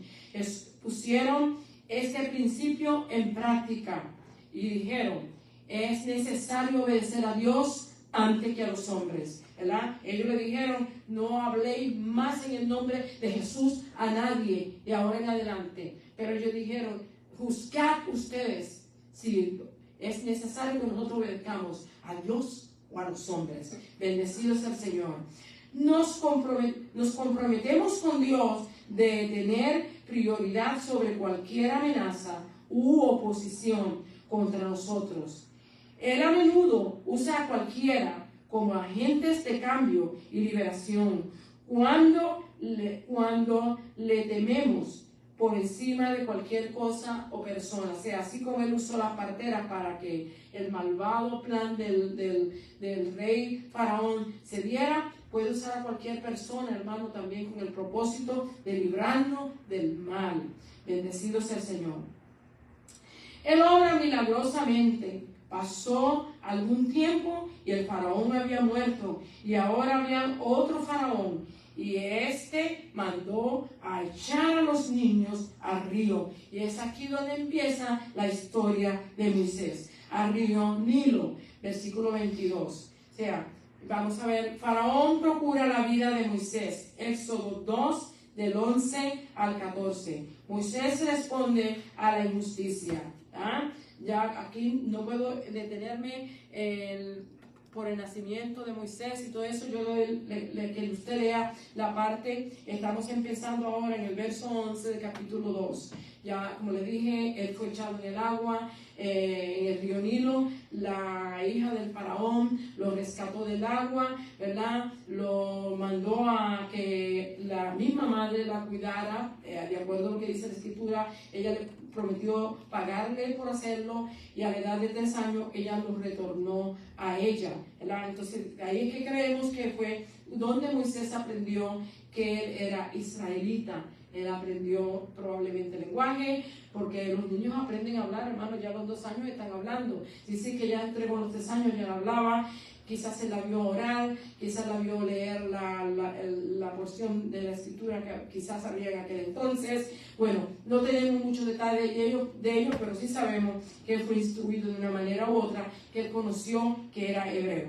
Pusieron este principio en práctica y dijeron, es necesario obedecer a Dios antes que a los hombres, ¿verdad? Ellos le dijeron, no habléis más en el nombre de Jesús a nadie de ahora en adelante. Pero ellos dijeron, juzgad ustedes si es necesario que nosotros obedezcamos a Dios o a los hombres. Bendecido sea el Señor. Nos comprometemos con Dios de tener prioridad sobre cualquier amenaza u oposición contra nosotros. Él a menudo usa a cualquiera como agentes de cambio y liberación cuando le tememos por encima de cualquier cosa o persona. O sea, así como él usó la partera para que el malvado plan del rey faraón se diera, puede usar a cualquier persona, hermano, también con el propósito de librarnos del mal. Bendecido sea el Señor. Él obra milagrosamente Pasó algún tiempo y el faraón había muerto y ahora había otro faraón y este mandó a echar a los niños al río. Y es aquí donde empieza la historia de Moisés, al río Nilo, versículo 22. O sea, vamos a ver, faraón procura la vida de Moisés, Éxodo 2, del 11 al 14. Moisés responde a la injusticia. Ya aquí no puedo detenerme por el nacimiento de Moisés y todo eso. Yo que usted lea la parte. Estamos empezando ahora en el verso 11 del capítulo 2. Ya, como le dije, él fue echado en el agua, en el río Nilo. La hija del faraón lo rescató del agua, ¿verdad? Lo mandó a que la misma madre la cuidara, de acuerdo a lo que dice la escritura. Ella le prometió pagarle por hacerlo y a la edad de 3 años ella lo retornó a ella, ¿verdad? Entonces ahí es que creemos que fue donde Moisés aprendió que él era israelita. Él aprendió probablemente el lenguaje, porque los niños aprenden a hablar, hermano, ya a los 2 años están hablando. Dice que ya entre los 3 años ya hablaba. Quizás se la vio orar, quizás la vio leer la porción de la escritura que quizás había en aquel entonces. Bueno, no tenemos muchos detalles de ello, pero sí sabemos que él fue instruido de una manera u otra, que él conoció que era hebreo.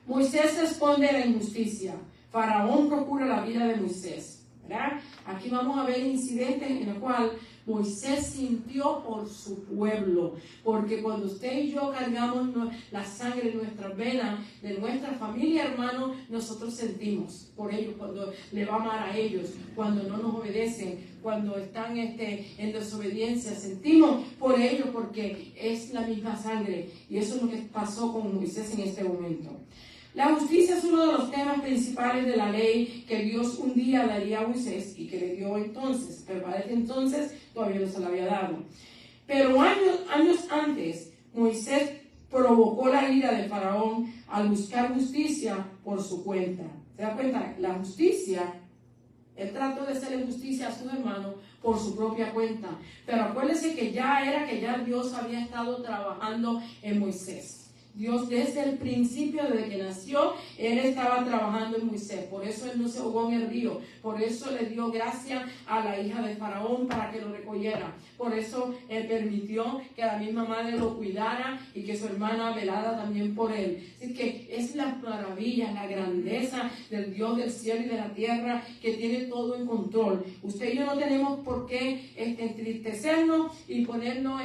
Moisés responde a la injusticia. Faraón procura la vida de Moisés, ¿verdad? Aquí vamos a ver incidentes en el cual Moisés sintió por su pueblo, porque cuando usted y yo cargamos la sangre en nuestras venas, de nuestra familia, hermano, nosotros sentimos por ellos, cuando le va a amar a ellos, cuando no nos obedecen, cuando están en desobediencia, sentimos por ellos porque es la misma sangre, y eso es lo que pasó con Moisés en este momento. La justicia es uno de los temas principales de la ley que Dios un día daría a Moisés y que le dio entonces, pero para ese entonces todavía no se la había dado. Pero años antes, Moisés provocó la ira del faraón al buscar justicia por su cuenta. ¿Se da cuenta? La justicia, él trató de hacerle justicia a sus hermanos por su propia cuenta. Pero acuérdense que ya Dios había estado trabajando en Moisés. Dios desde el principio, desde que nació, Él estaba trabajando en Moisés. Por eso Él no se ahogó en el río. Por eso le dio gracia a la hija de Faraón para que lo recogiera. Por eso Él permitió que la misma madre lo cuidara y que su hermana velara también por Él. Así que es la maravilla, la grandeza del Dios del cielo y de la tierra que tiene todo en control. Usted y yo no tenemos por qué entristecernos y ponernos,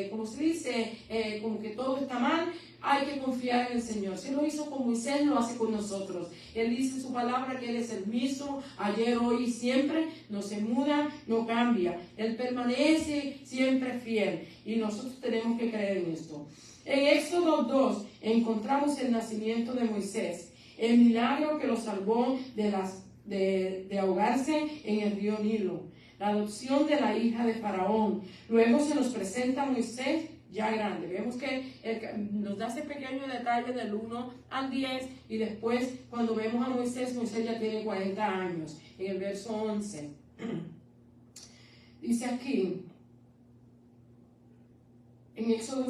como se dice, como que todo está mal. Hay que confiar en el Señor. Si Él lo hizo con Moisés, lo hace con nosotros. Él dice en su palabra que Él es el mismo, ayer, hoy y siempre. No se muda, no cambia. Él permanece siempre fiel. Y nosotros tenemos que creer en esto. En Éxodo 2 encontramos el nacimiento de Moisés. El milagro que lo salvó de ahogarse en el río Nilo. La adopción de la hija de Faraón. Luego se nos presenta a Moisés ya grande. Vemos que nos da ese pequeño detalle del 1 al 10 y después cuando vemos a Moisés ya tiene 40 años. En el verso 11 dice aquí, en Éxodo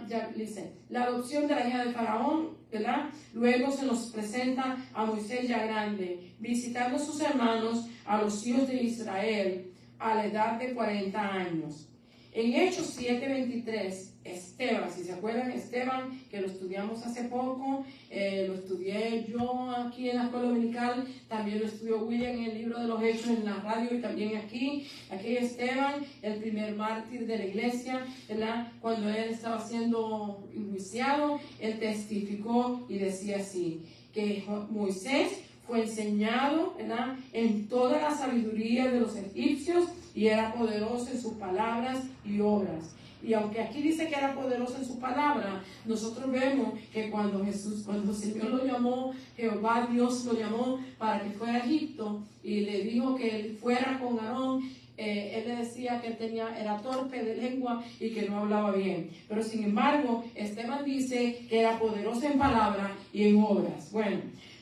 ya dice, la adopción de la hija de Faraón, ¿verdad? Luego se nos presenta a Moisés ya grande, visitando a sus hermanos, a los hijos de Israel, a la edad de 40 años. En Hechos 7:23, Esteban, si se acuerdan, Esteban, que lo estudiamos hace poco, lo estudié yo aquí en la escuela dominical, también lo estudió William en el libro de los Hechos en la radio y también aquí Esteban, el primer mártir de la iglesia, ¿verdad? Cuando él estaba siendo enjuiciado, él testificó y decía así, que Moisés fue enseñado, ¿verdad?, en toda la sabiduría de los egipcios y era poderoso en sus palabras y obras. Y aunque aquí dice que era poderoso en su palabra, nosotros vemos que cuando el Señor lo llamó, Jehová Dios lo llamó para que fuera a Egipto y le dijo que él fuera con Aarón, él le decía que era torpe de lengua y que no hablaba bien. Pero sin embargo, Esteban dice que era poderoso en palabra y en obras. Bueno,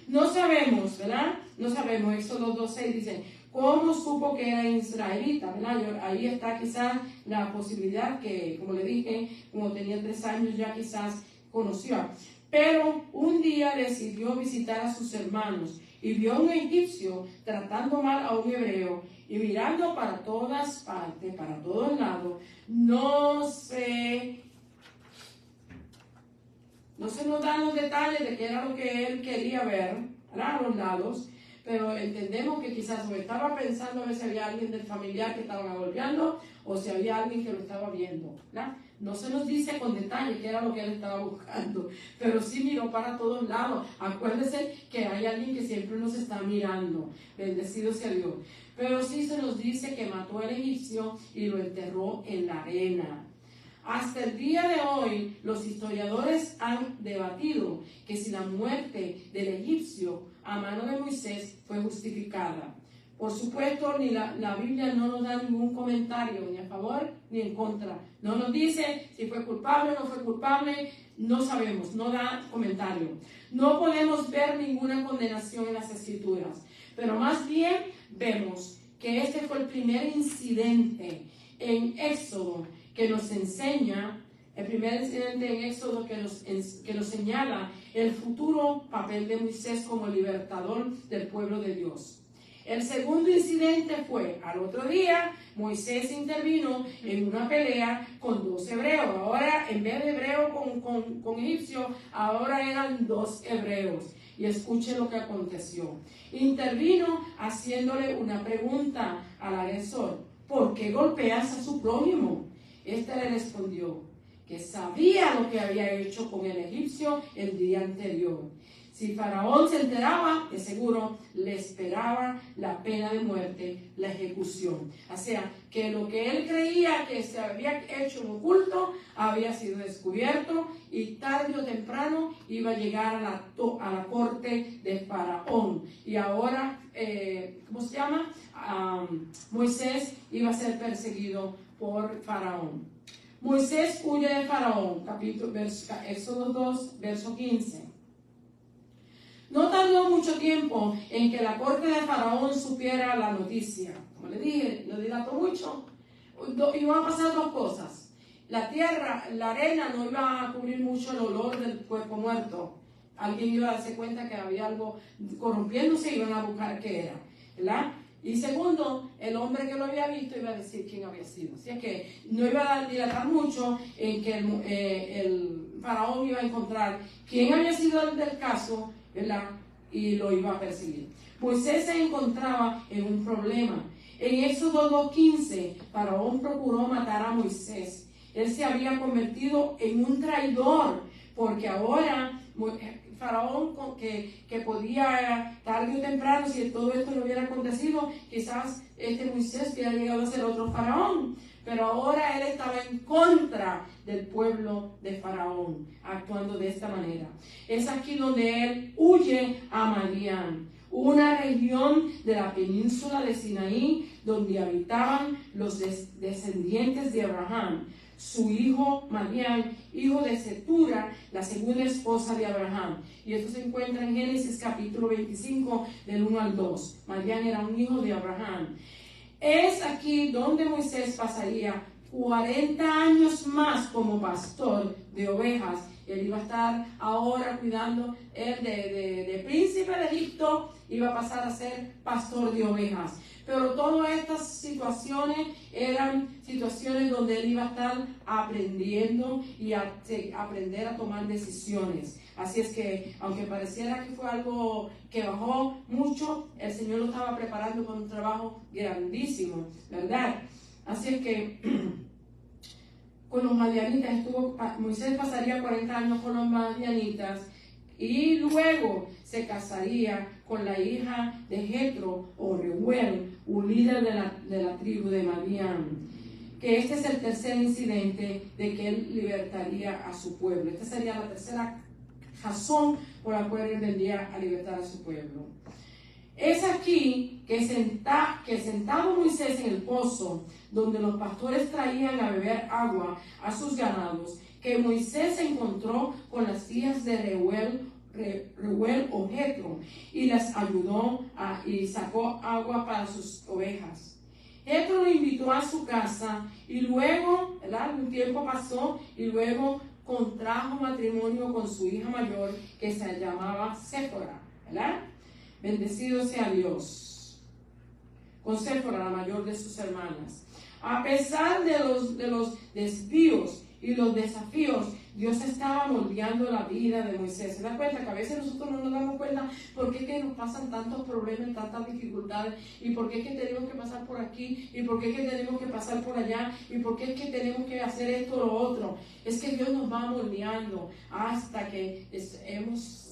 no sabemos, ¿verdad? No sabemos. Éxodo 2:6 dice, ¿Cómo supo que era israelita? ¿Verdad? Ahí está quizás la posibilidad que, como le dije, como tenía 3 años ya quizás conoció. Pero un día decidió visitar a sus hermanos y vio a un egipcio tratando mal a un hebreo y mirando para todas partes, para todos lados. No se nos dan los detalles de qué era lo que él quería ver, ¿verdad? A los lados, pero entendemos que quizás o estaba pensando a ver si había alguien del familiar que estaba golpeando o si había alguien que lo estaba viendo, ¿verdad? No se nos dice con detalle qué era lo que él estaba buscando, pero sí miró para todos lados. Acuérdense que hay alguien que siempre nos está mirando. Bendecido sea Dios. Pero sí se nos dice que mató al egipcio y lo enterró en la arena. Hasta el día de hoy, los historiadores han debatido que si la muerte del egipcio a mano de Moisés fue justificada. Por supuesto, ni la Biblia no nos da ningún comentario, ni a favor ni en contra. No nos dice si fue culpable o no fue culpable, no sabemos, no da comentario. No podemos ver ninguna condenación en las Escrituras, pero más bien vemos que este fue el primer incidente en Éxodo que nos enseña, el primer incidente en Éxodo que nos señala el futuro papel de Moisés como libertador del pueblo de Dios. El segundo incidente fue, al otro día, Moisés intervino en una pelea con 2 hebreos. Ahora, en vez de hebreo con egipcio, ahora eran 2 hebreos. Y escuche lo que aconteció. Intervino haciéndole una pregunta al agresor. ¿Por qué golpeas a su prójimo? Este le respondió que sabía lo que había hecho con el egipcio el día anterior. Si Faraón se enteraba, de seguro le esperaba la pena de muerte, la ejecución. O sea, que lo que él creía que se había hecho en oculto había sido descubierto y tarde o temprano iba a llegar a la corte de Faraón. Y ahora, Moisés iba a ser perseguido por Faraón. Moisés huye de Faraón, Éxodo 2, verso 15. No tardó mucho tiempo en que la corte de Faraón supiera la noticia. Como le dije, lo dilató mucho. Iban a pasar 2 cosas. La tierra, la arena no iba a cubrir mucho el olor del cuerpo muerto. Alguien iba a darse cuenta que había algo corrompiéndose y iban a buscar qué era, ¿verdad? Y segundo, el hombre que lo había visto iba a decir quién había sido. Así que no iba a dilatar mucho en que el Faraón iba a encontrar quién había sido el del caso, ¿verdad? Y lo iba a perseguir. Moisés se encontraba en un problema. En Éxodo 2:15, Faraón procuró matar a Moisés. Él se había convertido en un traidor, porque ahora Faraón, que podía tarde o temprano, si todo esto no hubiera acontecido, quizás Moisés hubiera llegado a ser otro Faraón. Pero ahora él estaba en contra del pueblo de Faraón, actuando de esta manera. Es aquí donde él huye a Madián, una región de la península de Sinaí, donde habitaban los descendientes de Abraham. Su hijo Madián, hijo de Setura, la segunda esposa de Abraham. Y esto se encuentra en Génesis capítulo 25, del 1 al 2. Madián era un hijo de Abraham. Es aquí donde Moisés pasaría 40 años más como pastor de ovejas. Él iba a estar ahora cuidando, él de príncipe de Egipto, iba a pasar a ser pastor de ovejas. Pero todas estas situaciones eran situaciones donde él iba a estar aprendiendo y aprender a tomar decisiones. Así es que, aunque pareciera que fue algo que bajó mucho, el Señor lo estaba preparando con un trabajo grandísimo, ¿verdad? Así es que con los madianitas Moisés pasaría 40 años con los madianitas y luego se casaría con la hija de Jetro o Reuel, un líder de la tribu de Madián. Que este es el tercer incidente de que él libertaría a su pueblo. Esta sería la tercera razón por la cual él vendría a libertar a su pueblo. Es aquí que sentado Moisés en el pozo, donde los pastores traían a beber agua a sus ganados, que Moisés se encontró con las hijas de Reuel, Reuel o Jetro, y les ayudó y sacó agua para sus ovejas. Jetro lo invitó a su casa y luego, ¿verdad? Un tiempo pasó y luego contrajo matrimonio con su hija mayor que se llamaba Séfora, ¿verdad? Bendecido sea Dios. Con Séfora, la mayor de sus hermanas. A pesar de los desvíos y los desafíos, Dios estaba moldeando la vida de Moisés. ¿Se da cuenta que a veces nosotros no nos damos cuenta por qué es que nos pasan tantos problemas, tantas dificultades, y por qué es que tenemos que pasar por aquí, y por qué es que tenemos que pasar por allá, y por qué es que tenemos que hacer esto o lo otro? Es que Dios nos va moldeando hasta que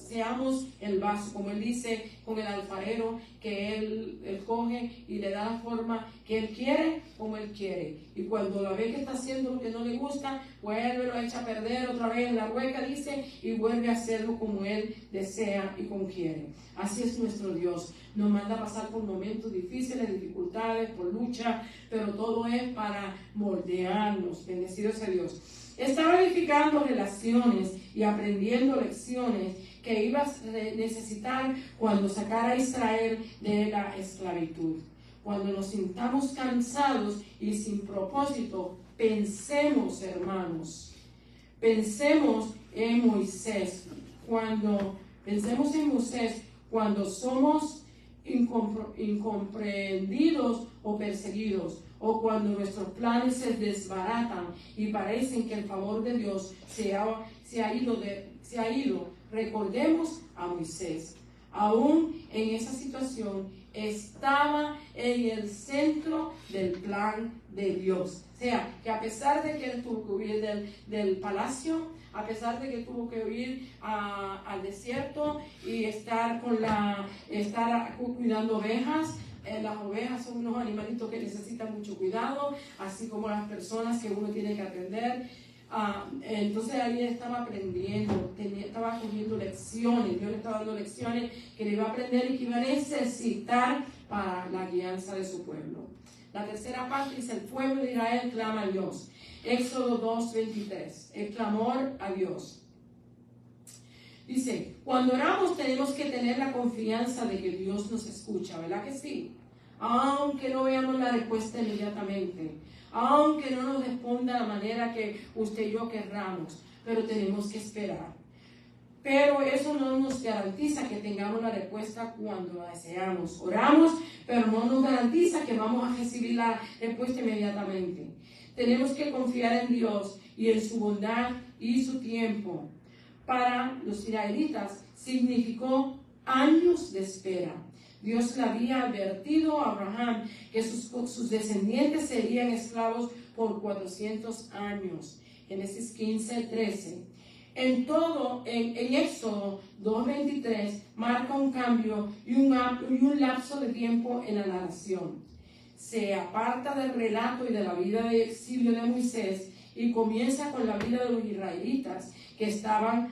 seamos el vaso, como Él dice con el alfarero, que Él coge y le da la forma que Él quiere, como Él quiere. Y cuando la ve que está haciendo lo que no le gusta, vuelve, lo echa a perder otra vez en la rueca, dice, y vuelve a hacerlo como Él desea y como quiere. Así es nuestro Dios. Nos manda a pasar por momentos difíciles, dificultades, por lucha, pero todo es para moldearnos. Bendecido sea Dios. Estaba edificando relaciones y aprendiendo lecciones que iba a necesitar cuando sacara a Israel de la esclavitud. Cuando nos sintamos cansados y sin propósito, pensemos, hermanos, pensemos en Moisés. Pensemos en Moisés cuando somos incomprendidos o perseguidos, o cuando nuestros planes se desbaratan y parecen que el favor de Dios se ha ido. Recordemos a Moisés. Aún en esa situación estaba en el centro del plan de Dios. O sea, que a pesar de que él tuvo que huir del palacio, a pesar de que tuvo que huir al desierto y estar cuidando ovejas, las ovejas son unos animalitos que necesitan mucho cuidado, así como las personas que uno tiene que atender. Entonces ahí estaba aprendiendo, estaba cogiendo lecciones. Dios le estaba dando lecciones que le iba a aprender y que iba a necesitar para la guianza de su pueblo. La tercera parte dice: el pueblo de Israel clama a Dios. Éxodo 2:23, el clamor a Dios. Dice: cuando oramos tenemos que tener la confianza de que Dios nos escucha, ¿verdad que sí? Aunque no veamos la respuesta inmediatamente, aunque no nos responda de la manera que usted y yo querramos, pero tenemos que esperar. Pero eso no nos garantiza que tengamos la respuesta cuando la deseamos. Oramos, pero no nos garantiza que vamos a recibir la respuesta inmediatamente. Tenemos que confiar en Dios y en su bondad y su tiempo. Para los israelitas significó años de espera. Dios le había advertido a Abraham que sus descendientes serían esclavos por 400 años. Génesis 15:13. En Éxodo 2:23 marca un cambio y un lapso de tiempo en la narración. Se aparta del relato y de la vida de exilio de Moisés y comienza con la vida de los israelitas que estaban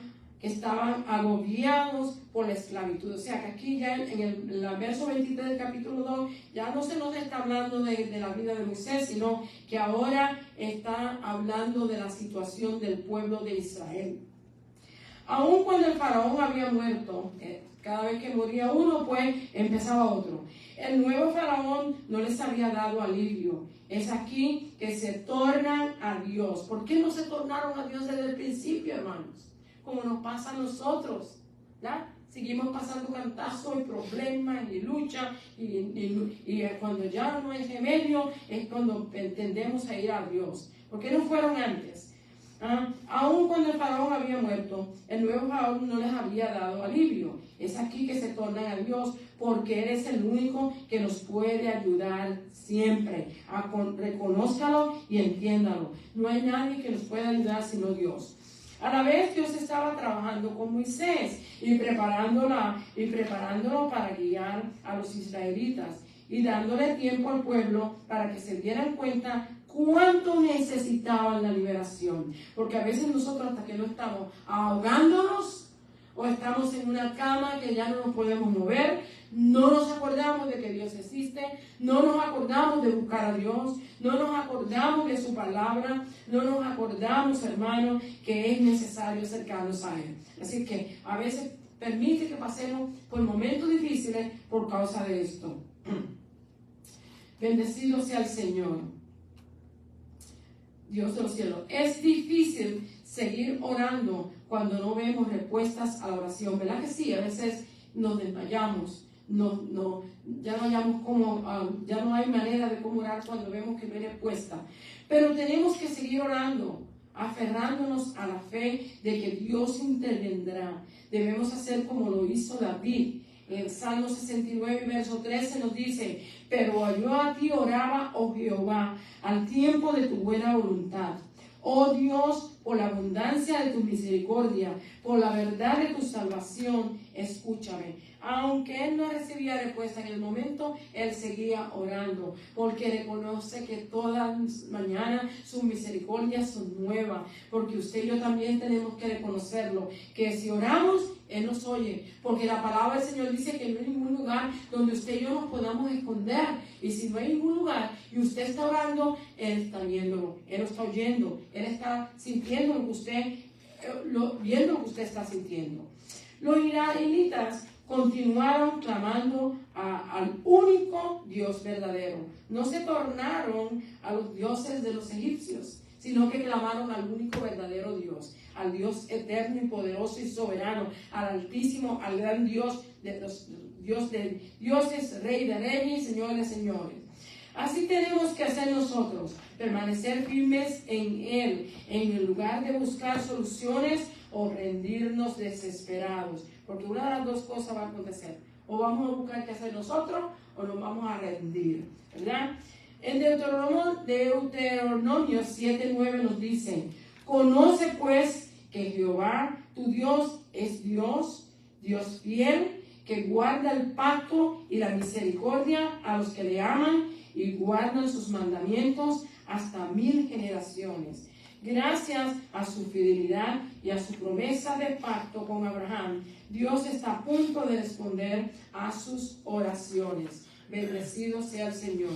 agobiados por la esclavitud. O sea que aquí ya en el verso 23 del capítulo 2 ya no se nos está hablando de la vida de Moisés, sino que ahora está hablando de la situación del pueblo de Israel. Aun cuando el faraón había muerto, cada vez que moría uno, pues empezaba otro. El nuevo faraón no les había dado alivio. Es aquí que se tornan a Dios. ¿Por qué no se tornaron a Dios desde el principio, hermanos? Como nos pasa a nosotros, ¿verdad? Seguimos pasando cantazos y problemas y lucha y cuando ya no hay remedio es cuando tendemos a ir a Dios. ¿Por qué no fueron antes? Aun cuando el faraón había muerto, el nuevo faraón no les había dado alivio. Es aquí que se tornan a Dios, porque Él es el único que nos puede ayudar siempre. Reconózcalo y entiéndalo. No hay nadie que nos pueda ayudar sino Dios. A la vez Dios estaba trabajando con Moisés y preparándolo para guiar a los israelitas y dándole tiempo al pueblo para que se dieran cuenta cuánto necesitaban la liberación. Porque a veces nosotros, hasta que no estamos ahogándonos o estamos en una cama que ya no nos podemos mover, no nos acordamos de que Dios existe, no nos acordamos de buscar a Dios, no nos acordamos de su palabra, no nos acordamos, hermanos, que es necesario acercarnos a Él. Así que a veces permite que pasemos por momentos difíciles por causa de esto. Bendecido sea el Señor, Dios de los cielos. Es difícil seguir orando cuando no vemos respuestas a la oración, ¿verdad que sí? A veces nos desmayamos, ya no hayamos ya no hay manera de cómo orar cuando vemos que no hay respuesta. Pero tenemos que seguir orando, aferrándonos a la fe de que Dios intervendrá. Debemos hacer como lo hizo David. En Salmo 69, verso 13 nos dice: pero yo a ti oraba, oh Jehová, al tiempo de tu buena voluntad. Oh Dios, por la abundancia de tu misericordia, por la verdad de tu salvación, escúchame. Aunque él no recibía respuesta en el momento, él seguía orando, porque reconoce que todas mañanas sus misericordias son nuevas, porque usted y yo también tenemos que reconocerlo, que si oramos, él nos oye, porque la palabra del Señor dice que no hay ningún lugar donde usted y yo nos podamos esconder, y si no hay ningún lugar y usted está orando, él está viéndolo, él lo está oyendo, él está sintiendo lo que usted, viendo lo que usted está sintiendo. Los israelitas continuaron clamando al único Dios verdadero. No se tornaron a los dioses de los egipcios, sino que clamaron al único verdadero Dios, al Dios eterno y poderoso y soberano, al Altísimo, al gran Dios de los dioses, Rey de reyes, Señor de señores. Así tenemos que hacer nosotros, permanecer firmes en Él, en el lugar de buscar soluciones o rendirnos desesperados, porque una de las dos cosas va a acontecer: o vamos a buscar qué hacer nosotros o nos vamos a rendir, ¿verdad? En Deuteronomio 7:9 nos dice: conoce pues que Jehová tu Dios es Dios fiel, que guarda el pacto y la misericordia a los que le aman y guardan sus mandamientos hasta 1000 generaciones. Gracias a su fidelidad y a su promesa de pacto con Abraham, Dios está a punto de responder a sus oraciones. Bendecido sea el Señor.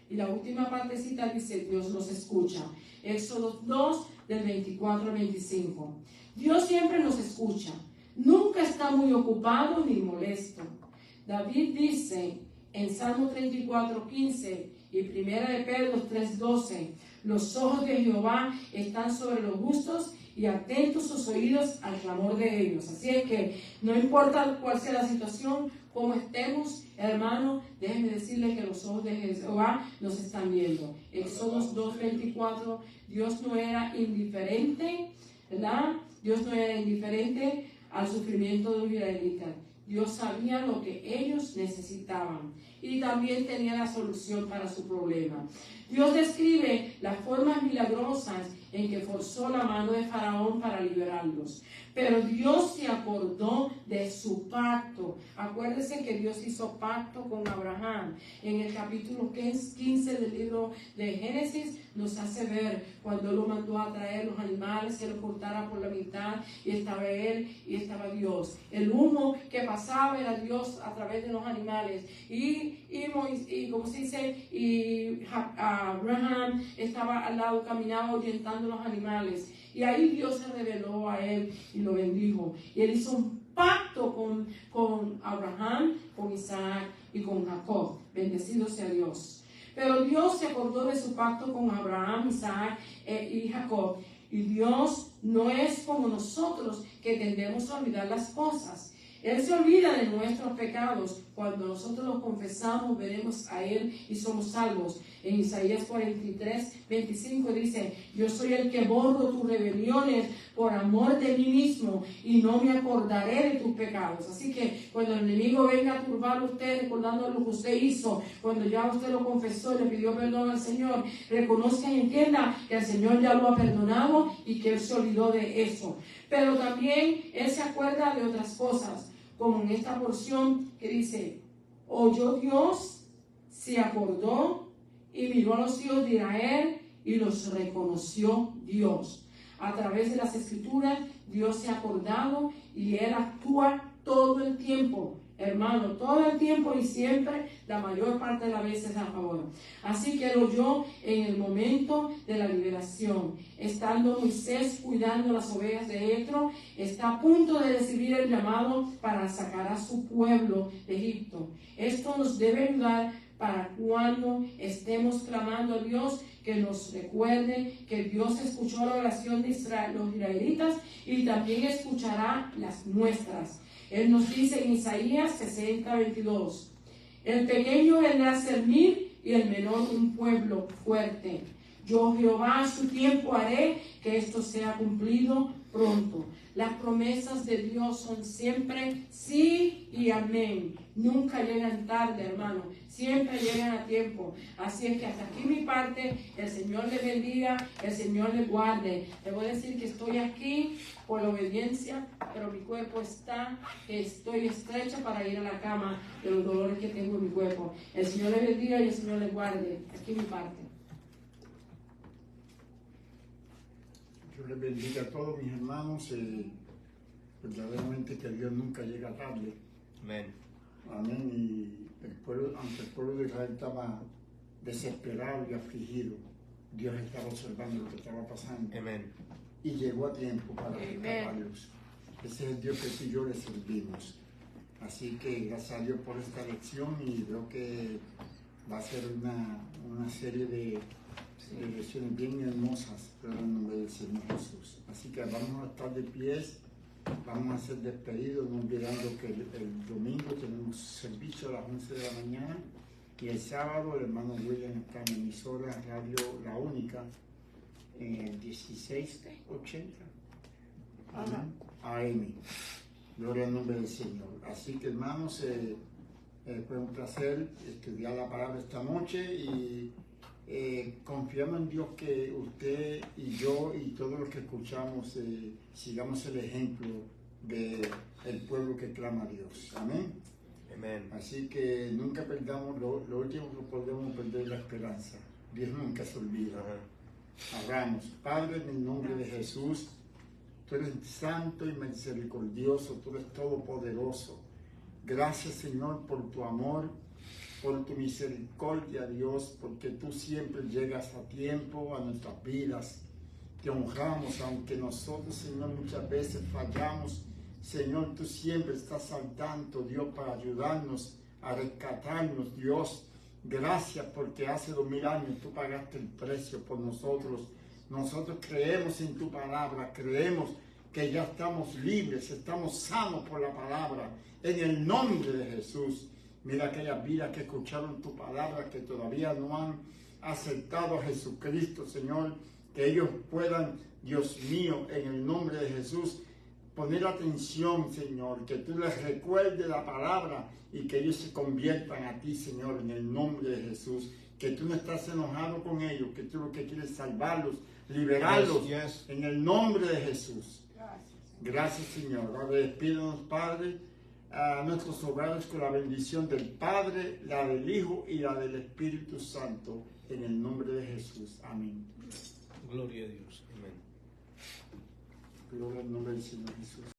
Y la última partecita dice: Dios nos escucha. Éxodo 2, del 24 al 25. Dios siempre nos escucha. Nunca está muy ocupado ni molesto. David dice en Salmo 34, 15 y 1 de Pedro 3, 12: los ojos de Jehová están sobre los justos y atentos sus oídos al clamor de ellos. Así es que no importa cuál sea la situación, cómo estemos, hermano, déjenme decirle que los ojos de Jehová nos están viendo. Éxodo 2:24, Dios no era indiferente, ¿verdad? Dios no era indiferente al sufrimiento de los israelitas. Dios sabía lo que ellos necesitaban y también tenía la solución para su problema. Dios describe las formas milagrosas en que forzó la mano de Faraón para liberarlos. Pero Dios se acordó de su pacto. Acuérdense que Dios hizo pacto con Abraham. En el capítulo 15 del libro de Génesis nos hace ver cuando Él lo mandó a traer los animales, que lo cortara por la mitad, y estaba Él y estaba Dios. El humo que pasaba era Dios a través de los animales. Y como se dice, y Abraham estaba al lado, caminaba ahuyentando los animales. Y ahí Dios se reveló a él y lo bendijo. Y él hizo un pacto con Abraham, con Isaac y con Jacob. Bendecido sea Dios. Pero Dios se acordó de su pacto con Abraham, Isaac y Jacob. Y Dios no es como nosotros, que tendemos a olvidar las cosas. Él se olvida de nuestros pecados. Cuando nosotros los confesamos, veremos a Él y somos salvos. En Isaías 43, 25 dice: yo soy el que borro tus rebeliones por amor de mí mismo, y no me acordaré de tus pecados. Así que cuando el enemigo venga a turbar a usted recordando lo que usted hizo, cuando ya usted lo confesó y le pidió perdón al Señor, reconozca y entienda que el Señor ya lo ha perdonado y que Él se olvidó de eso. Pero también Él se acuerda de otras cosas, como en esta porción que dice: oyó Dios, se acordó y miró a los hijos de Israel y los reconoció Dios. A través de las Escrituras, Dios se ha acordado y Él actúa todo el tiempo hermano, todo el tiempo y siempre, la mayor parte de las veces a favor. Así que lo oyó en el momento de la liberación, estando Moisés cuidando las ovejas de Jetro, está a punto de recibir el llamado para sacar a su pueblo de Egipto. Esto nos debe ayudar para cuando estemos clamando a Dios, que nos recuerde que Dios escuchó la oración de los israelitas y también escuchará las nuestras. Él nos dice en Isaías 60:22, el pequeño vendrá a ser 1000 y el menor un pueblo fuerte. Yo Jehová a su tiempo haré que esto sea cumplido pronto. Las promesas de Dios son siempre sí y amén. Nunca llegan tarde, hermano. Siempre llegan a tiempo. Así es que hasta aquí mi parte. El Señor le bendiga, el Señor le guarde. Le voy a decir que estoy aquí por la obediencia, pero mi cuerpo estoy estrecha para ir a la cama de los dolores que tengo en mi cuerpo. El Señor le bendiga y el Señor le guarde. Aquí mi parte. Dios les bendiga a todos mis hermanos. Verdaderamente que Dios nunca llega tarde. Amén. Amén. Y el pueblo, aunque el pueblo de Israel estaba desesperado y afligido, Dios estaba observando lo que estaba pasando. Amén. Y llegó a tiempo para rescatarlos. Ese es el Dios que tú y yo le servimos. Así que gracias a Dios por esta lección, y creo que va a ser una serie de lecciones bien hermosas, pero en el nombre del Señor Jesús. Así que vamos a estar de pies, vamos a ser despedidos, no olvidando que el domingo tenemos servicio a las 11 de la mañana, y el sábado el hermano William está en emisora Radio La Única, en el 1680 AM. Gloria al nombre del Señor. Así que hermanos, fue un placer estudiar la palabra esta noche, y confiamos en Dios que usted y yo y todos los que escuchamos sigamos el ejemplo del pueblo que clama a Dios. Amén. Amén. Así que nunca perdamos, lo último que podemos perder es la esperanza. Dios nunca se olvida. Hablamos. Padre, en el nombre de Jesús, tú eres santo y misericordioso, tú eres todopoderoso. Gracias, Señor, por tu amor, por tu misericordia, Dios, porque tú siempre llegas a tiempo a nuestras vidas. Te honramos, aunque nosotros, Señor, muchas veces fallamos. Señor, tú siempre estás al tanto, Dios, para ayudarnos a rescatarnos, Dios. Gracias porque hace 2000 años tú pagaste el precio por nosotros. Nosotros creemos en tu palabra, creemos que ya estamos libres, estamos sanos por la palabra. En el nombre de Jesús. Mira aquellas vidas que escucharon tu palabra, que todavía no han aceptado a Jesucristo, Señor. Que ellos puedan, Dios mío, en el nombre de Jesús, poner atención, Señor. Que tú les recuerdes la palabra y que ellos se conviertan a ti, Señor, en el nombre de Jesús. Que tú no estás enojado con ellos, que tú lo que quieres es salvarlos, liberarlos, en el nombre de Jesús. Gracias, Señor. Ahora despídanos, Padre, a nuestros hogares con la bendición del Padre, la del Hijo y la del Espíritu Santo, en el nombre de Jesús. Amén. Gloria a Dios. Amén. Gloria al nombre del Señor Jesús.